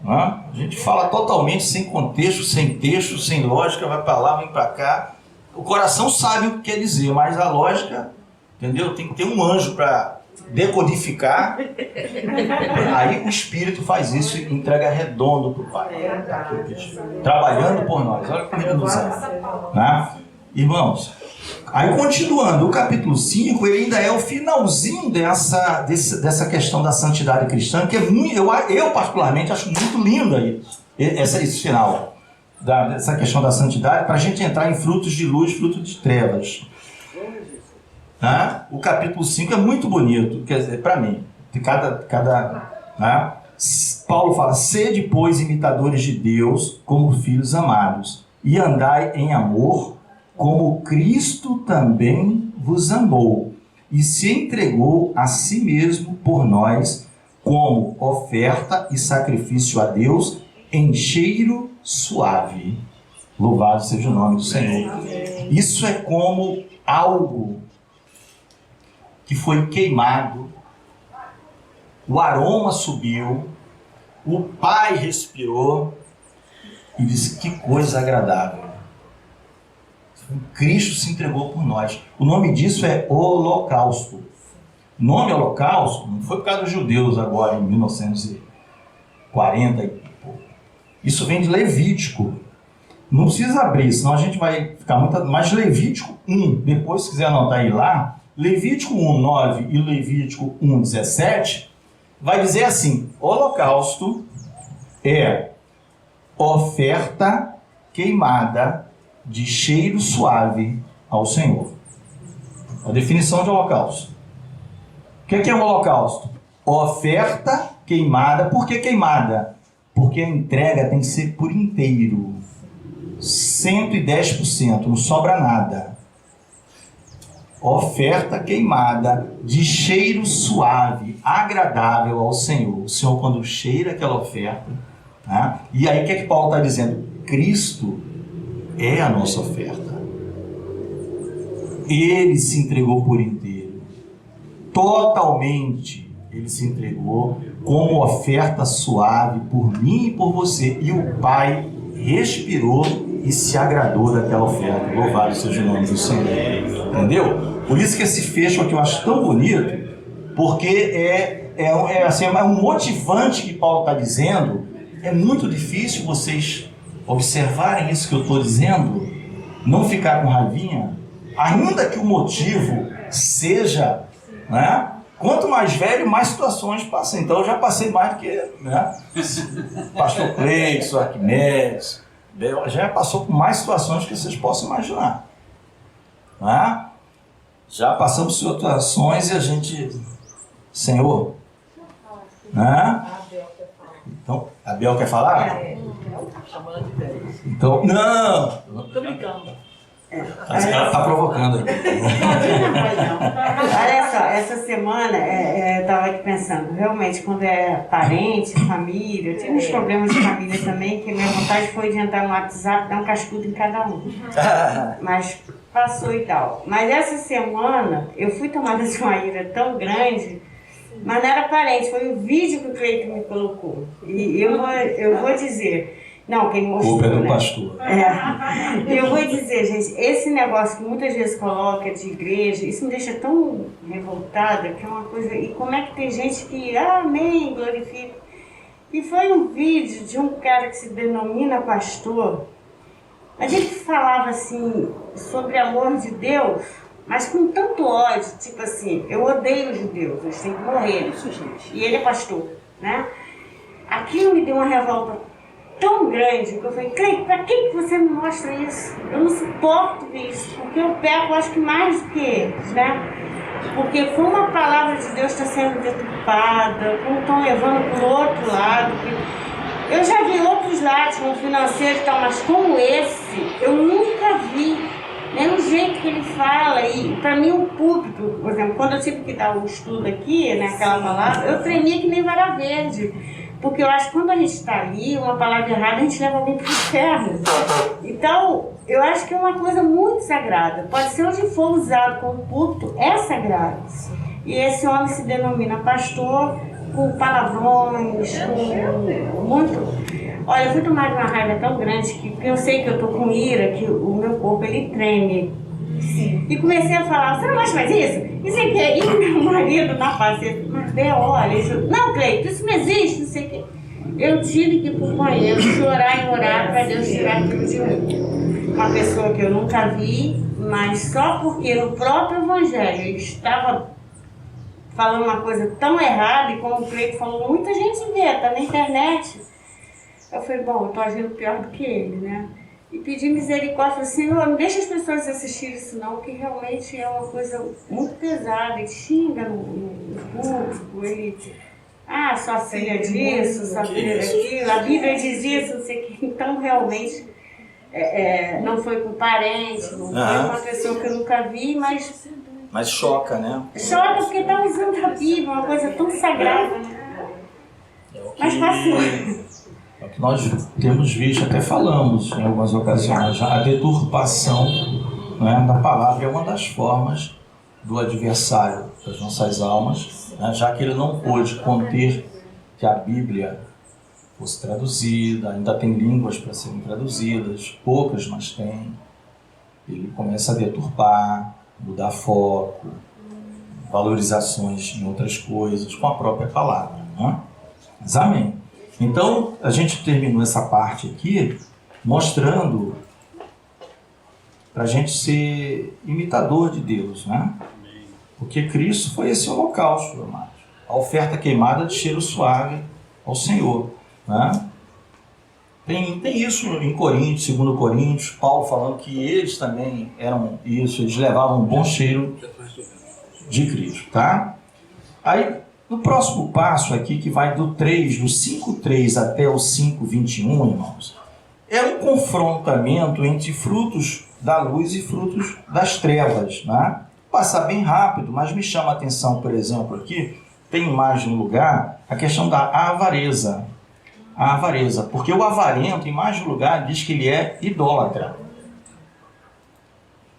Não é? A gente fala totalmente sem contexto, sem texto, sem lógica, vai para lá, vem para cá. O coração sabe o que quer dizer, mas a lógica, entendeu? Tem que ter um anjo para decodificar. Aí o Espírito faz isso e entrega redondo para o Pai. Trabalhando por nós. Olha como ele nos ama. Né? Irmãos, aí continuando, o capítulo 5, ele ainda é o finalzinho dessa questão da santidade cristã, que é muito, eu particularmente acho muito lindo aí, esse final. Dessa questão da santidade, para a gente entrar em frutos de luz, frutos de trevas. O capítulo 5 é muito bonito, quer dizer, para mim, Paulo fala, sede, pois, imitadores de Deus, como filhos amados, e andai em amor, como Cristo também vos amou, e se entregou a si mesmo por nós, como oferta e sacrifício a Deus em cheiro suave. Louvado seja o nome do Senhor. Isso é como algo que foi queimado, o aroma subiu, o Pai respirou e disse: que coisa agradável. Cristo se entregou por nós. O nome disso é holocausto. O nome holocausto não foi por causa dos judeus agora em 1940 e pouco. Isso vem de Levítico. Não precisa abrir, senão a gente vai ficar muito... Mas Levítico 1, depois se quiser anotar aí lá, Levítico 1:9 e Levítico 1:17, vai dizer assim: holocausto é oferta queimada de cheiro suave ao Senhor. A definição de holocausto. O que é um holocausto? Oferta queimada. Por que queimada? Porque a entrega tem que ser por inteiro. 110%, não sobra nada. Oferta queimada de cheiro suave, agradável ao Senhor. O Senhor, quando cheira aquela oferta, né? E aí o que é que Paulo está dizendo? Cristo é a nossa oferta. Ele se entregou por inteiro. Totalmente ele se entregou como oferta suave por mim e por você. E o Pai respirou e se agradou daquela oferta. Louvado seja o nome do Senhor. Entendeu? Por isso que esse fecho aqui eu acho tão bonito, porque é um motivante que Paulo está dizendo. É muito difícil vocês observarem isso que eu estou dizendo, não ficar com raivinha, ainda que o motivo seja, né? Quanto mais velho, mais situações passam. Então eu já passei mais do que, né? Pastor Cleiton, Arquimedes, já passou por mais situações que vocês possam imaginar, né? Já passamos por situações e a gente, Senhor, né? Então, a Bel quer falar? Chamando de velho. Então, não! Tô brincando. Ela está provocando aí. Olha só, essa semana eu estava aqui pensando, realmente, quando é parente, família, eu tive uns problemas de família também, que minha vontade foi de entrar no WhatsApp e dar um cascudo em cada um. Mas passou e tal. Mas essa semana eu fui tomada de uma ira tão grande, mas não era parente, foi o vídeo que o Cleiton me colocou. E eu vou dizer... Não, quem mostrou, culpa é do né? pastor. Eu vou dizer, gente, esse negócio que muitas vezes coloca de igreja, isso me deixa tão revoltada, que é uma coisa... E como é que tem gente que, amém, glorifica. E foi um vídeo de um cara que se denomina pastor. A gente falava assim, sobre amor de Deus, mas com tanto ódio, tipo assim, eu odeio os judeus, eles têm que morrer. Isso, gente. E ele é pastor, né? Aquilo me deu uma revolta tão grande que eu falei: Cleiton, pra que você me mostra isso? Eu não suporto ver isso, porque eu peco, acho que mais do que eles, né? Porque foi uma palavra de Deus que está sendo deturpada, como estão levando para o outro lado. Eu já vi outros lados, como financeiro e tal, mas como esse, eu nunca vi. Nem o jeito que ele fala, e para mim o púlpito, por exemplo, quando eu tive que dar o estudo aqui, naquela palavra, eu tremia que nem vara verde. Porque eu acho que quando a gente está ali, uma palavra errada, a gente leva alguém para o inferno. Então, eu acho que é uma coisa muito sagrada. Pode ser onde for usado como púlpito, é sagrado. E esse homem se denomina pastor com palavrões, com muito... Olha, eu fui tomar uma raiva tão grande que eu sei que eu estou com ira, que o meu corpo ele treme. Sim. E comecei a falar: você não acha mais isso? Isso aqui é... E o meu marido na face, mas olha, isso... Não, Cleiton, isso não existe, não sei o quê. Eu tive que ir para o banheiro, chorar e orar para Deus tirar aquilo de mim. Uma pessoa que eu nunca vi, mas só porque no próprio Evangelho ele estava falando uma coisa tão errada, e como o Cleiton falou, muita gente vê, tá na internet. Eu falei: bom, eu estou agindo pior do que ele, né? E pedi misericórdia, falei: Senhor, não deixa as pessoas assistirem isso não, que realmente é uma coisa muito pesada. Ele xinga no público, ele... sua filha disso, sua filha daquilo, a Bíblia diz isso, não sei o que. Então, realmente, não foi com parente, não foi com uma pessoa que eu nunca vi, mas choca, né? Choca porque está usando a Bíblia, uma coisa tão sagrada, né? Mais fácil. É o que nós temos visto, até falamos em algumas ocasiões, a deturpação, né, da palavra é uma das formas do adversário das nossas almas, né, já que ele não pôde conter que a Bíblia fosse traduzida, ainda tem línguas para serem traduzidas, poucas, mas tem. Ele começa a deturpar, mudar foco, valorizações em outras coisas, com a própria palavra, né? Mas amém. Então, a gente terminou essa parte aqui mostrando para a gente ser imitador de Deus, né? Porque Cristo foi esse holocausto, amados. A oferta queimada de cheiro suave ao Senhor, né? Tem isso em Coríntios, 2 Coríntios, Paulo falando que eles também eram isso, eles levavam um bom cheiro de Cristo, tá? Aí, no próximo passo aqui, que vai do 5:3 até o 5:21, irmãos, é um confrontamento entre frutos da luz e frutos das trevas, né? Vou passar bem rápido, mas me chama a atenção, por exemplo, aqui, tem mais de um lugar, a questão da avareza. A avareza, porque o avarento, em mais de um lugar, diz que ele é idólatra.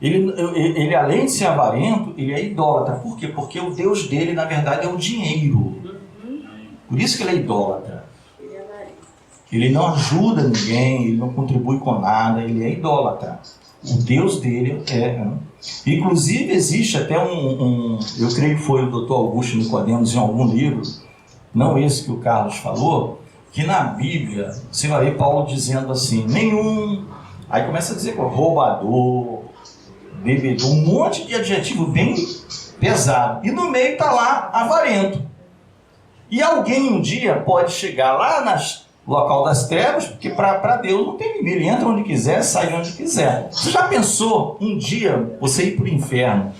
Ele, além de ser avarento, ele é idólatra. Por quê? Porque o Deus dele, na verdade, é o dinheiro. Por isso que ele é idólatra. Ele não ajuda ninguém, ele não contribui com nada, ele é idólatra. O Deus dele é... Inclusive, existe até eu creio que foi o Dr. Augusto Nicodemos em algum livro, não esse que o Carlos falou, que na Bíblia, você vai ver Paulo dizendo assim, nenhum... Aí começa a dizer roubador, bebedor, um monte de adjetivo bem pesado. E no meio está lá avarento. E alguém um dia pode chegar lá no local das trevas, porque para Deus não tem limite. Ele entra onde quiser, sai de onde quiser. Você já pensou um dia você ir para o inferno?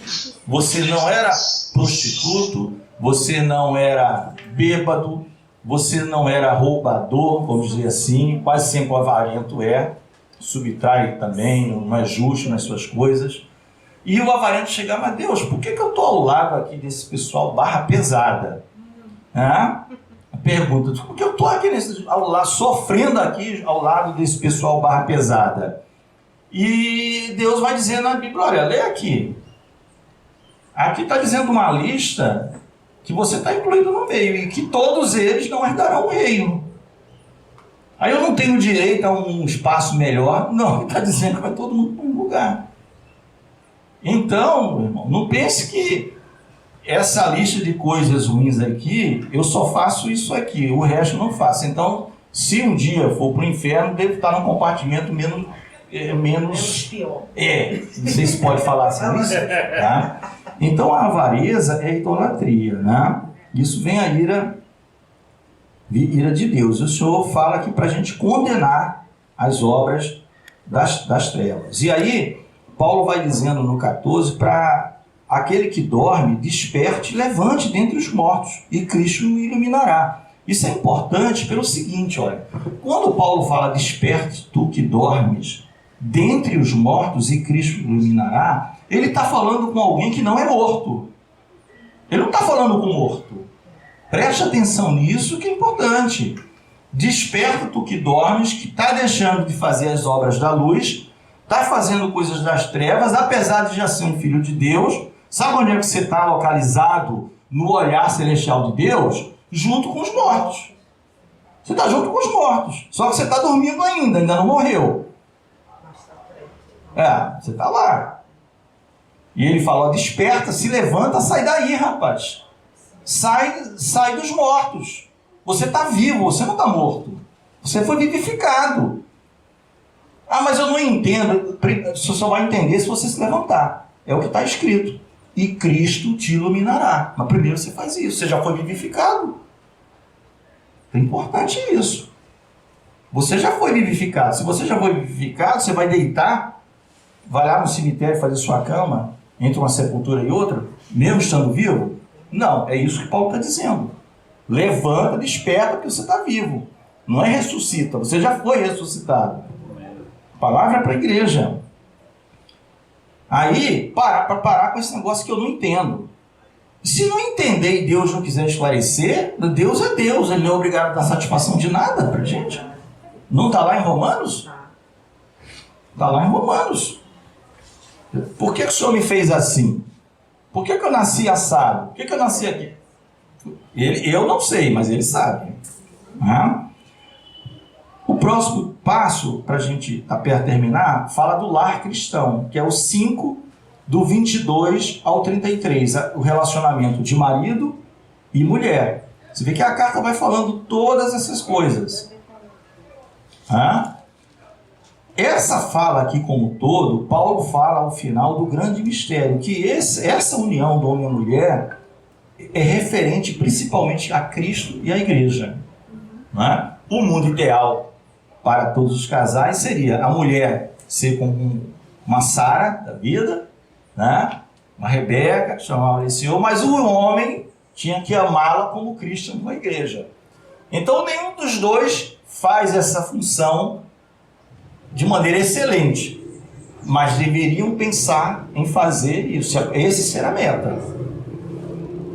Você não era prostituto, você não era bêbado, você não era roubador, vamos dizer assim, quase sempre o avarento é, subtrai também, não é justo nas suas coisas. E o avarento chegar, mas Deus, por que eu estou ao lado aqui desse pessoal barra pesada? A pergunta, por que eu estou aqui sofrendo aqui ao lado desse pessoal barra pesada? E Deus vai dizendo na Bíblia, olha, lê aqui. Aqui está dizendo uma lista que você está incluído no meio e que todos eles não herdarão o reino. Aí eu não tenho direito a um espaço melhor. Não, está dizendo que vai todo mundo para um lugar. Então, meu irmão, não pense que essa lista de coisas ruins aqui, eu só faço isso aqui, o resto não faço. Então, se um dia for para o inferno, devo estar num compartimento menos pior. Não sei se pode falar assim isso, tá? Então a avareza é idolatria, né? Isso vem a ira de Deus. O Senhor fala aqui para a gente condenar as obras das trevas. E aí, Paulo vai dizendo no 14, para aquele que dorme, desperte, levante dentre os mortos, e Cristo o iluminará. Isso é importante pelo seguinte, olha, quando Paulo fala desperte tu que dormes dentre os mortos e Cristo o iluminará, ele está falando com alguém que não é morto. Ele não está falando com morto. Preste atenção nisso, que é importante. Desperta tu que dormes, que está deixando de fazer as obras da luz, está fazendo coisas das trevas, apesar de já ser um filho de Deus. Sabe onde é que você está localizado no olhar celestial de Deus? Junto com os mortos. Você está junto com os mortos. Só que você está dormindo ainda não morreu. Você está lá. E ele fala, desperta, se levanta, sai daí, rapaz. Sai dos mortos. Você está vivo, você não está morto. Você foi vivificado. Mas eu não entendo. Você só vai entender se você se levantar. É o que está escrito. E Cristo te iluminará. Mas primeiro você faz isso. Você já foi vivificado. É importante isso. Você já foi vivificado. Se você já foi vivificado, você vai deitar, vai lá no cemitério fazer sua cama, entre uma sepultura e outra, mesmo estando vivo? Não, é isso que Paulo está dizendo. Levanta, desperta, porque você está vivo. Não é ressuscita, você já foi ressuscitado. Palavra para a igreja. Aí, parar com esse negócio que eu não entendo. Se não entender e Deus não quiser esclarecer, Deus é Deus, Ele não é obrigado a dar satisfação de nada pra gente. Não está lá em Romanos? Está lá em Romanos. Por que o Senhor me fez assim? Por que eu nasci assado? Por que eu nasci aqui? Eu não sei, mas Ele sabe. O próximo passo, para a gente estar perto de terminar, fala do lar cristão, que é o 5, do 22 ao 33, o relacionamento de marido e mulher. Você vê que a carta vai falando todas essas coisas. Essa fala aqui como um todo, Paulo fala ao final do grande mistério, que essa união do homem e mulher é referente principalmente a Cristo e a igreja. O mundo ideal para todos os casais seria a mulher ser como uma Sara da vida, uma Rebeca, que chamava de Senhor, mas o homem tinha que amá-la como Cristo na igreja. Então nenhum dos dois faz essa função de maneira excelente, mas deveriam pensar em fazer isso. Esse será a meta.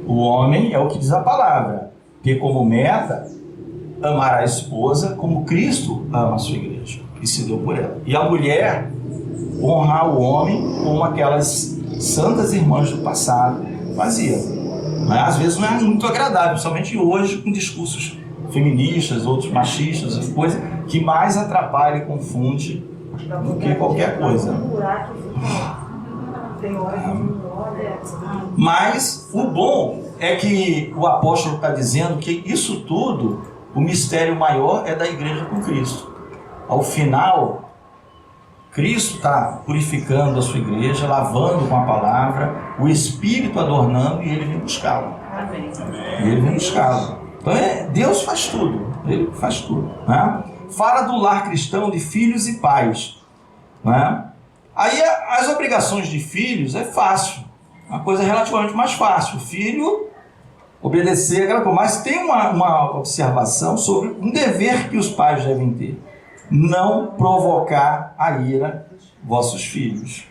O homem é o que diz a palavra, ter como meta amar a esposa como Cristo ama a sua igreja e se deu por ela. E a mulher honrar o homem como aquelas santas irmãs do passado faziam. Mas às vezes não é muito agradável, principalmente hoje com discursos feministas, outros machistas, coisas que mais atrapalha e confunde do que qualquer coisa. Mas o bom é que o apóstolo está dizendo que isso tudo, o mistério maior é da igreja com Cristo. Ao final, Cristo está purificando a sua igreja, lavando com a palavra, o Espírito adornando e Ele vem buscá-lo. Ele vem buscá-lo. Então Deus faz tudo, Ele faz tudo. Fala do lar cristão de filhos e pais. Aí as obrigações de filhos é fácil, uma coisa relativamente mais fácil. O filho obedecer aquela coisa, mas tem uma observação sobre um dever que os pais devem ter: não provocar a ira vossos filhos.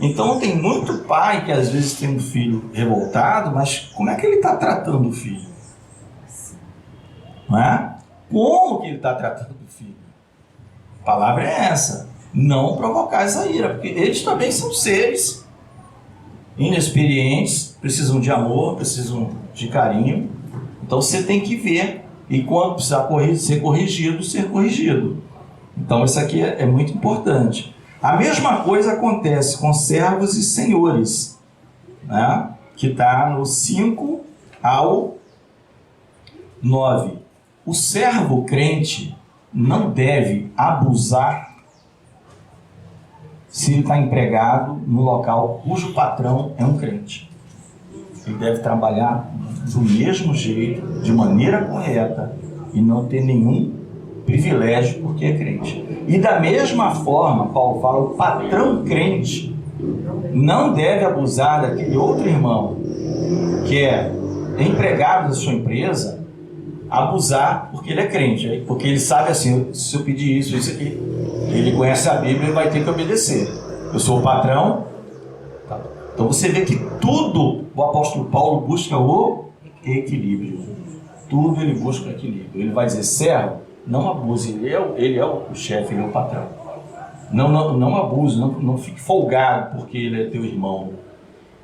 Então tem muito pai que às vezes tem um filho revoltado, mas como é que ele está tratando o filho? Como que ele está tratando o filho? A palavra é essa: não provocar essa ira, porque eles também são seres inexperientes, precisam de amor, precisam de carinho. Então você tem que ver, e quando precisar ser corrigido. Então isso aqui é muito importante. A mesma coisa acontece com servos e senhores, que está no 5 ao 9. O servo crente não deve abusar se ele está empregado no local cujo patrão é um crente. Ele deve trabalhar do mesmo jeito, de maneira correta, e não ter nenhum privilégio porque é crente. E da mesma forma, Paulo fala, o patrão crente não deve abusar daquele outro irmão que é empregado da sua empresa, abusar porque ele é crente, porque ele sabe assim: se eu pedir isso aqui, ele conhece a Bíblia e vai ter que obedecer. Eu sou o patrão. Então você vê que tudo o apóstolo Paulo busca o equilíbrio. Tudo ele busca o equilíbrio. Ele vai dizer: servo, não abuse, ele é o chefe, ele é o patrão. Não abuse, não fique folgado porque ele é teu irmão.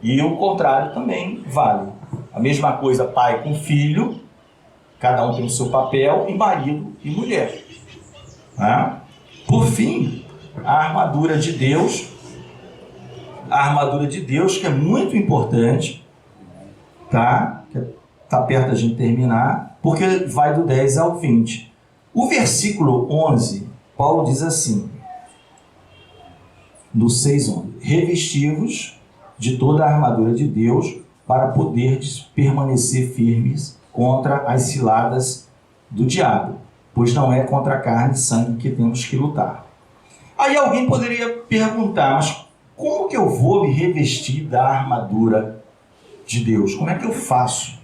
E o contrário também vale. A mesma coisa pai com filho, cada um tem o seu papel, e marido e mulher. Por fim, a armadura de Deus, que é muito importante, que está perto da gente terminar, porque vai do 10 ao 20. O versículo 11, Paulo diz assim, no 6:11: revesti-vos de toda a armadura de Deus para poderdes permanecer firmes contra as ciladas do diabo, pois não é contra carne e sangue que temos que lutar. Aí alguém poderia perguntar: mas como que eu vou me revestir da armadura de Deus? Como é que eu faço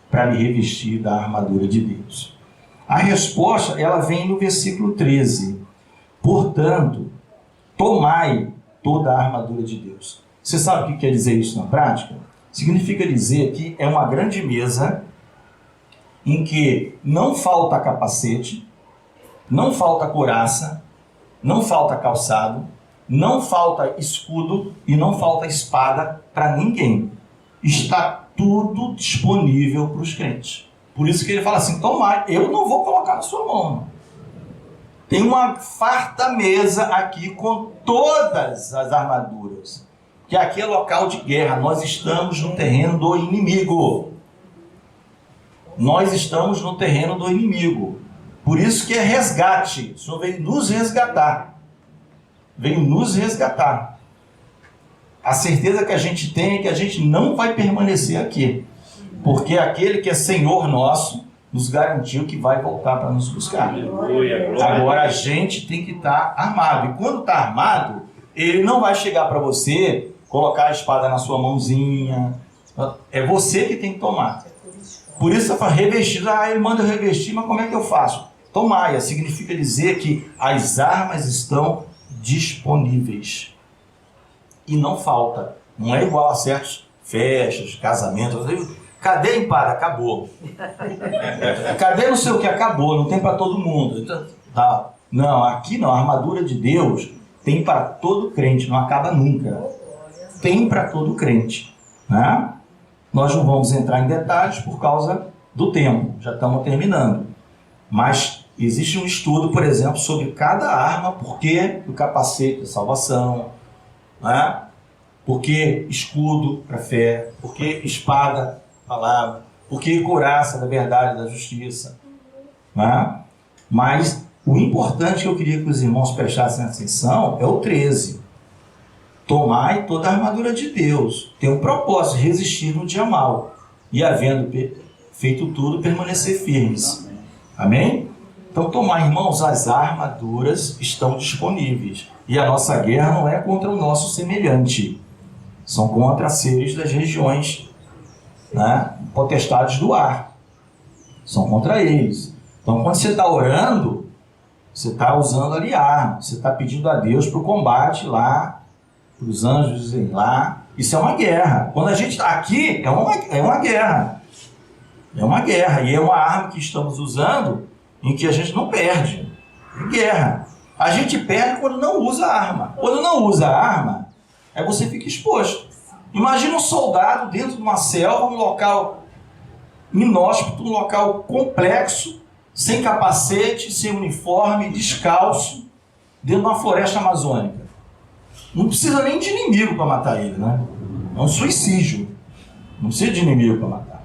para me revestir da armadura de Deus? A resposta, ela vem no versículo 13. Portanto, tomai toda a armadura de Deus. Você sabe o que quer dizer isso na prática? significa dizer que é uma grande mesa em que não falta capacete, não falta couraça, não falta calçado, não falta escudo e não falta espada para ninguém. Está tudo disponível para os crentes. Por isso que ele fala assim, tomai, eu não vou colocar na sua mão. Tem uma farta mesa aqui com todas as armaduras. Que aqui é local de guerra, nós estamos no terreno do inimigo. Nós estamos no terreno do inimigo. Por isso que é resgate. O Senhor veio nos resgatar. Veio nos resgatar. A certeza que a gente tem é que a gente não vai permanecer aqui. Porque aquele que é Senhor nosso nos garantiu que vai voltar para nos buscar. Agora a gente tem que estar armado. E quando está armado, ele não vai chegar para você, colocar a espada na sua mãozinha. É você que tem que tomar. Por isso você fala, revestido. Ele manda eu revestir, mas como é que eu faço? Tomai, significa dizer que as armas estão disponíveis. E não falta. Não é igual a certas festas, casamentos. Cadê a empada? Acabou. Cadê não sei o que? Acabou. Não tem para todo mundo. Então, tá. Não, aqui não. A armadura de Deus tem para todo crente. Não acaba nunca. Tem para todo crente. Né? Nós não vamos entrar em detalhes por causa do tempo. Já estamos terminando. Mas existe um estudo, por exemplo, sobre cada arma. Por que o capacete de salvação? Né? Por que escudo para a fé? Por que espada? Palavra, porque couraça da verdade e da justiça. Né? Mas o importante que eu queria que os irmãos prestassem atenção é o 13. Tomai toda a armadura de Deus. Tem um propósito, resistir no dia mau. E havendo feito tudo, permanecer firmes. Amém? Então tomai, irmãos, as armaduras estão disponíveis. E a nossa guerra não é contra o nosso semelhante. São contra seres das regiões, né, potestades do ar. São contra eles. Então quando você está orando, você está usando ali arma. Você está pedindo a Deus para o combate lá, para os anjos irem lá. Isso é uma guerra. Quando a gente está aqui, é uma guerra. É uma guerra. E é uma arma que estamos usando em que a gente não perde. É guerra. A gente perde quando não usa a arma. Quando não usa a arma, você fica exposto. Imagina um soldado dentro de uma selva, um local inóspito, um local complexo, sem capacete, sem uniforme, descalço, dentro de uma floresta amazônica. Não precisa nem de inimigo para matar ele, né? É um suicídio. Não precisa de inimigo para matar.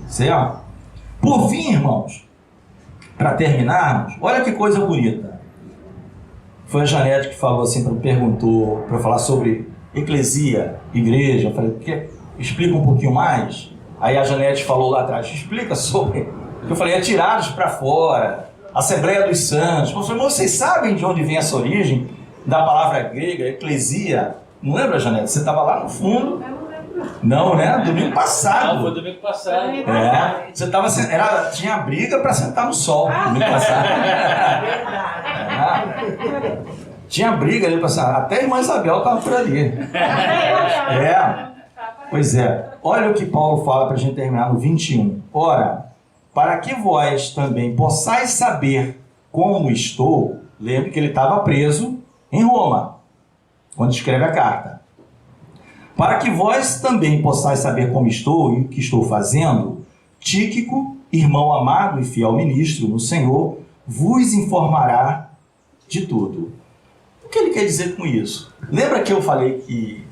Certo? Por fim, irmãos, para terminarmos, olha que coisa bonita. Foi a Janete que falou assim, perguntou para falar sobre eclesia, igreja. Eu falei, explica um pouquinho mais. Aí a Janete falou lá atrás, explica sobre. Eu falei, tirados para fora, Assembleia dos Santos. Eu falei, mas vocês sabem de onde vem essa origem da palavra grega, eclesia? Não lembra, Janete? Você estava lá no fundo. Não, né? Domingo passado. Não, foi domingo passado. Você estava, tinha briga para sentar no sol. Domingo passado. Tinha briga ali, até a irmã Isabel estava por ali. Pois é. Olha o que Paulo fala para a gente terminar no 21. Ora, para que vós também possais saber como estou, lembre que ele estava preso em Roma, quando escreve a carta. Para que vós também possais saber como estou e o que estou fazendo, Tíquico, irmão amado e fiel ministro no Senhor, vos informará de tudo. O que ele quer dizer com isso? Lembra que eu falei que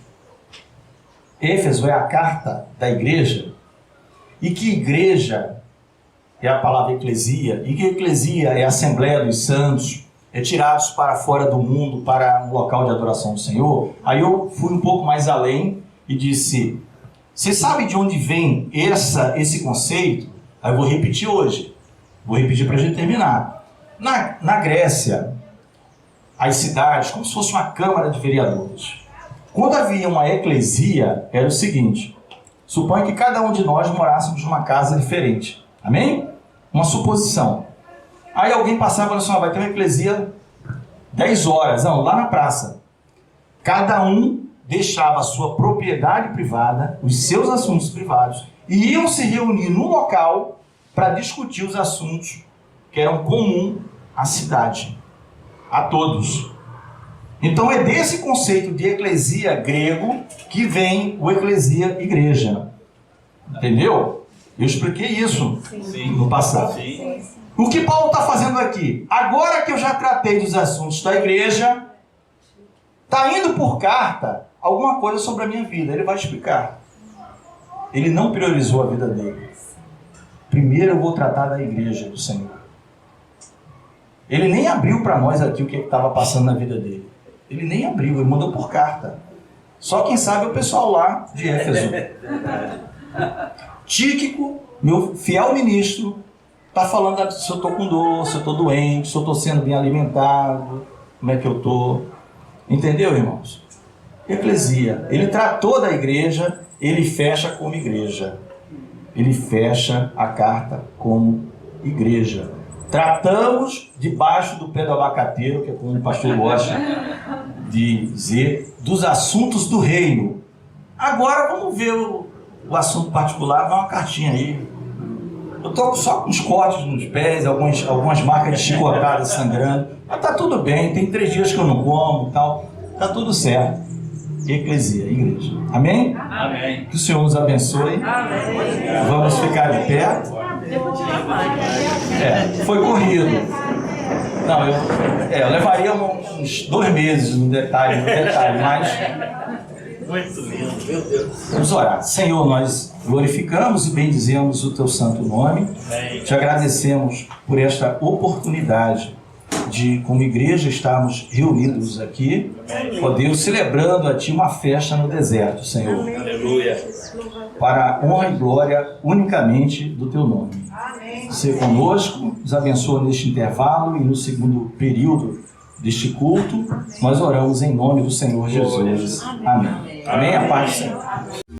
Éfeso é a carta da igreja? E que igreja é a palavra eclesia? E que eclesia é a Assembleia dos Santos? É tirados para fora do mundo, para um local de adoração do Senhor? Aí eu fui um pouco mais além e disse, você sabe de onde vem esse conceito? Aí eu vou repetir hoje. Vou repetir para a gente terminar. Na Grécia, as cidades, como se fosse uma câmara de vereadores. Quando havia uma eclesia, era o seguinte, suponha que cada um de nós morássemos numa casa diferente. Amém? Uma suposição. Aí alguém passava e falava assim, vai ter uma eclesia 10 horas, não, lá na praça. Cada um deixava a sua propriedade privada, os seus assuntos privados, e iam se reunir num local para discutir os assuntos que eram comuns à cidade, a todos. Então é desse conceito de eclesia grego que vem o eclesia igreja. Entendeu? Eu expliquei isso no passado. O que Paulo está fazendo aqui? Agora que eu já tratei dos assuntos da igreja, está indo por carta alguma coisa sobre a minha vida. Ele vai explicar. Ele não priorizou a vida dele. Primeiro eu vou tratar da igreja do Senhor. Ele nem abriu para nós aqui o que estava passando na vida dele. Ele nem abriu, ele mandou por carta. Só quem sabe é o pessoal lá de Éfeso. Tíquico, meu fiel ministro, está falando se eu estou com dor, se eu estou doente, se eu estou sendo bem alimentado, como é que eu estou. Entendeu, irmãos? Eclesia. Ele tratou da igreja, ele fecha como igreja. Ele fecha a carta como igreja. Tratamos debaixo do pé do abacateiro, que é como o pastor gosta de dizer, dos assuntos do reino. Agora vamos ver o assunto particular, dá uma cartinha aí. Eu estou só com uns cortes nos pés, algumas marcas de chicotada sangrando. Mas tá tudo bem, tem 3 dias que eu não como e tal. Tá tudo certo. Eclesia, igreja. Amém? Amém. Que o Senhor nos abençoe. Amém. Vamos ficar de pé. Foi corrido. Não, eu levaria uns 2 meses no detalhe, mas... Muito lindo, meu Deus. Vamos orar. Senhor, nós glorificamos e bendizemos o Teu santo nome. Amém. Te agradecemos por esta oportunidade de, como igreja, estarmos reunidos aqui, ó Deus, celebrando a Ti uma festa no deserto, Senhor. Aleluia. Para a honra e glória unicamente do Teu nome. Ser conosco, nos abençoa neste intervalo e no segundo período deste culto, nós oramos em nome do Senhor Jesus. Amém. Amém. A paz do Senhor.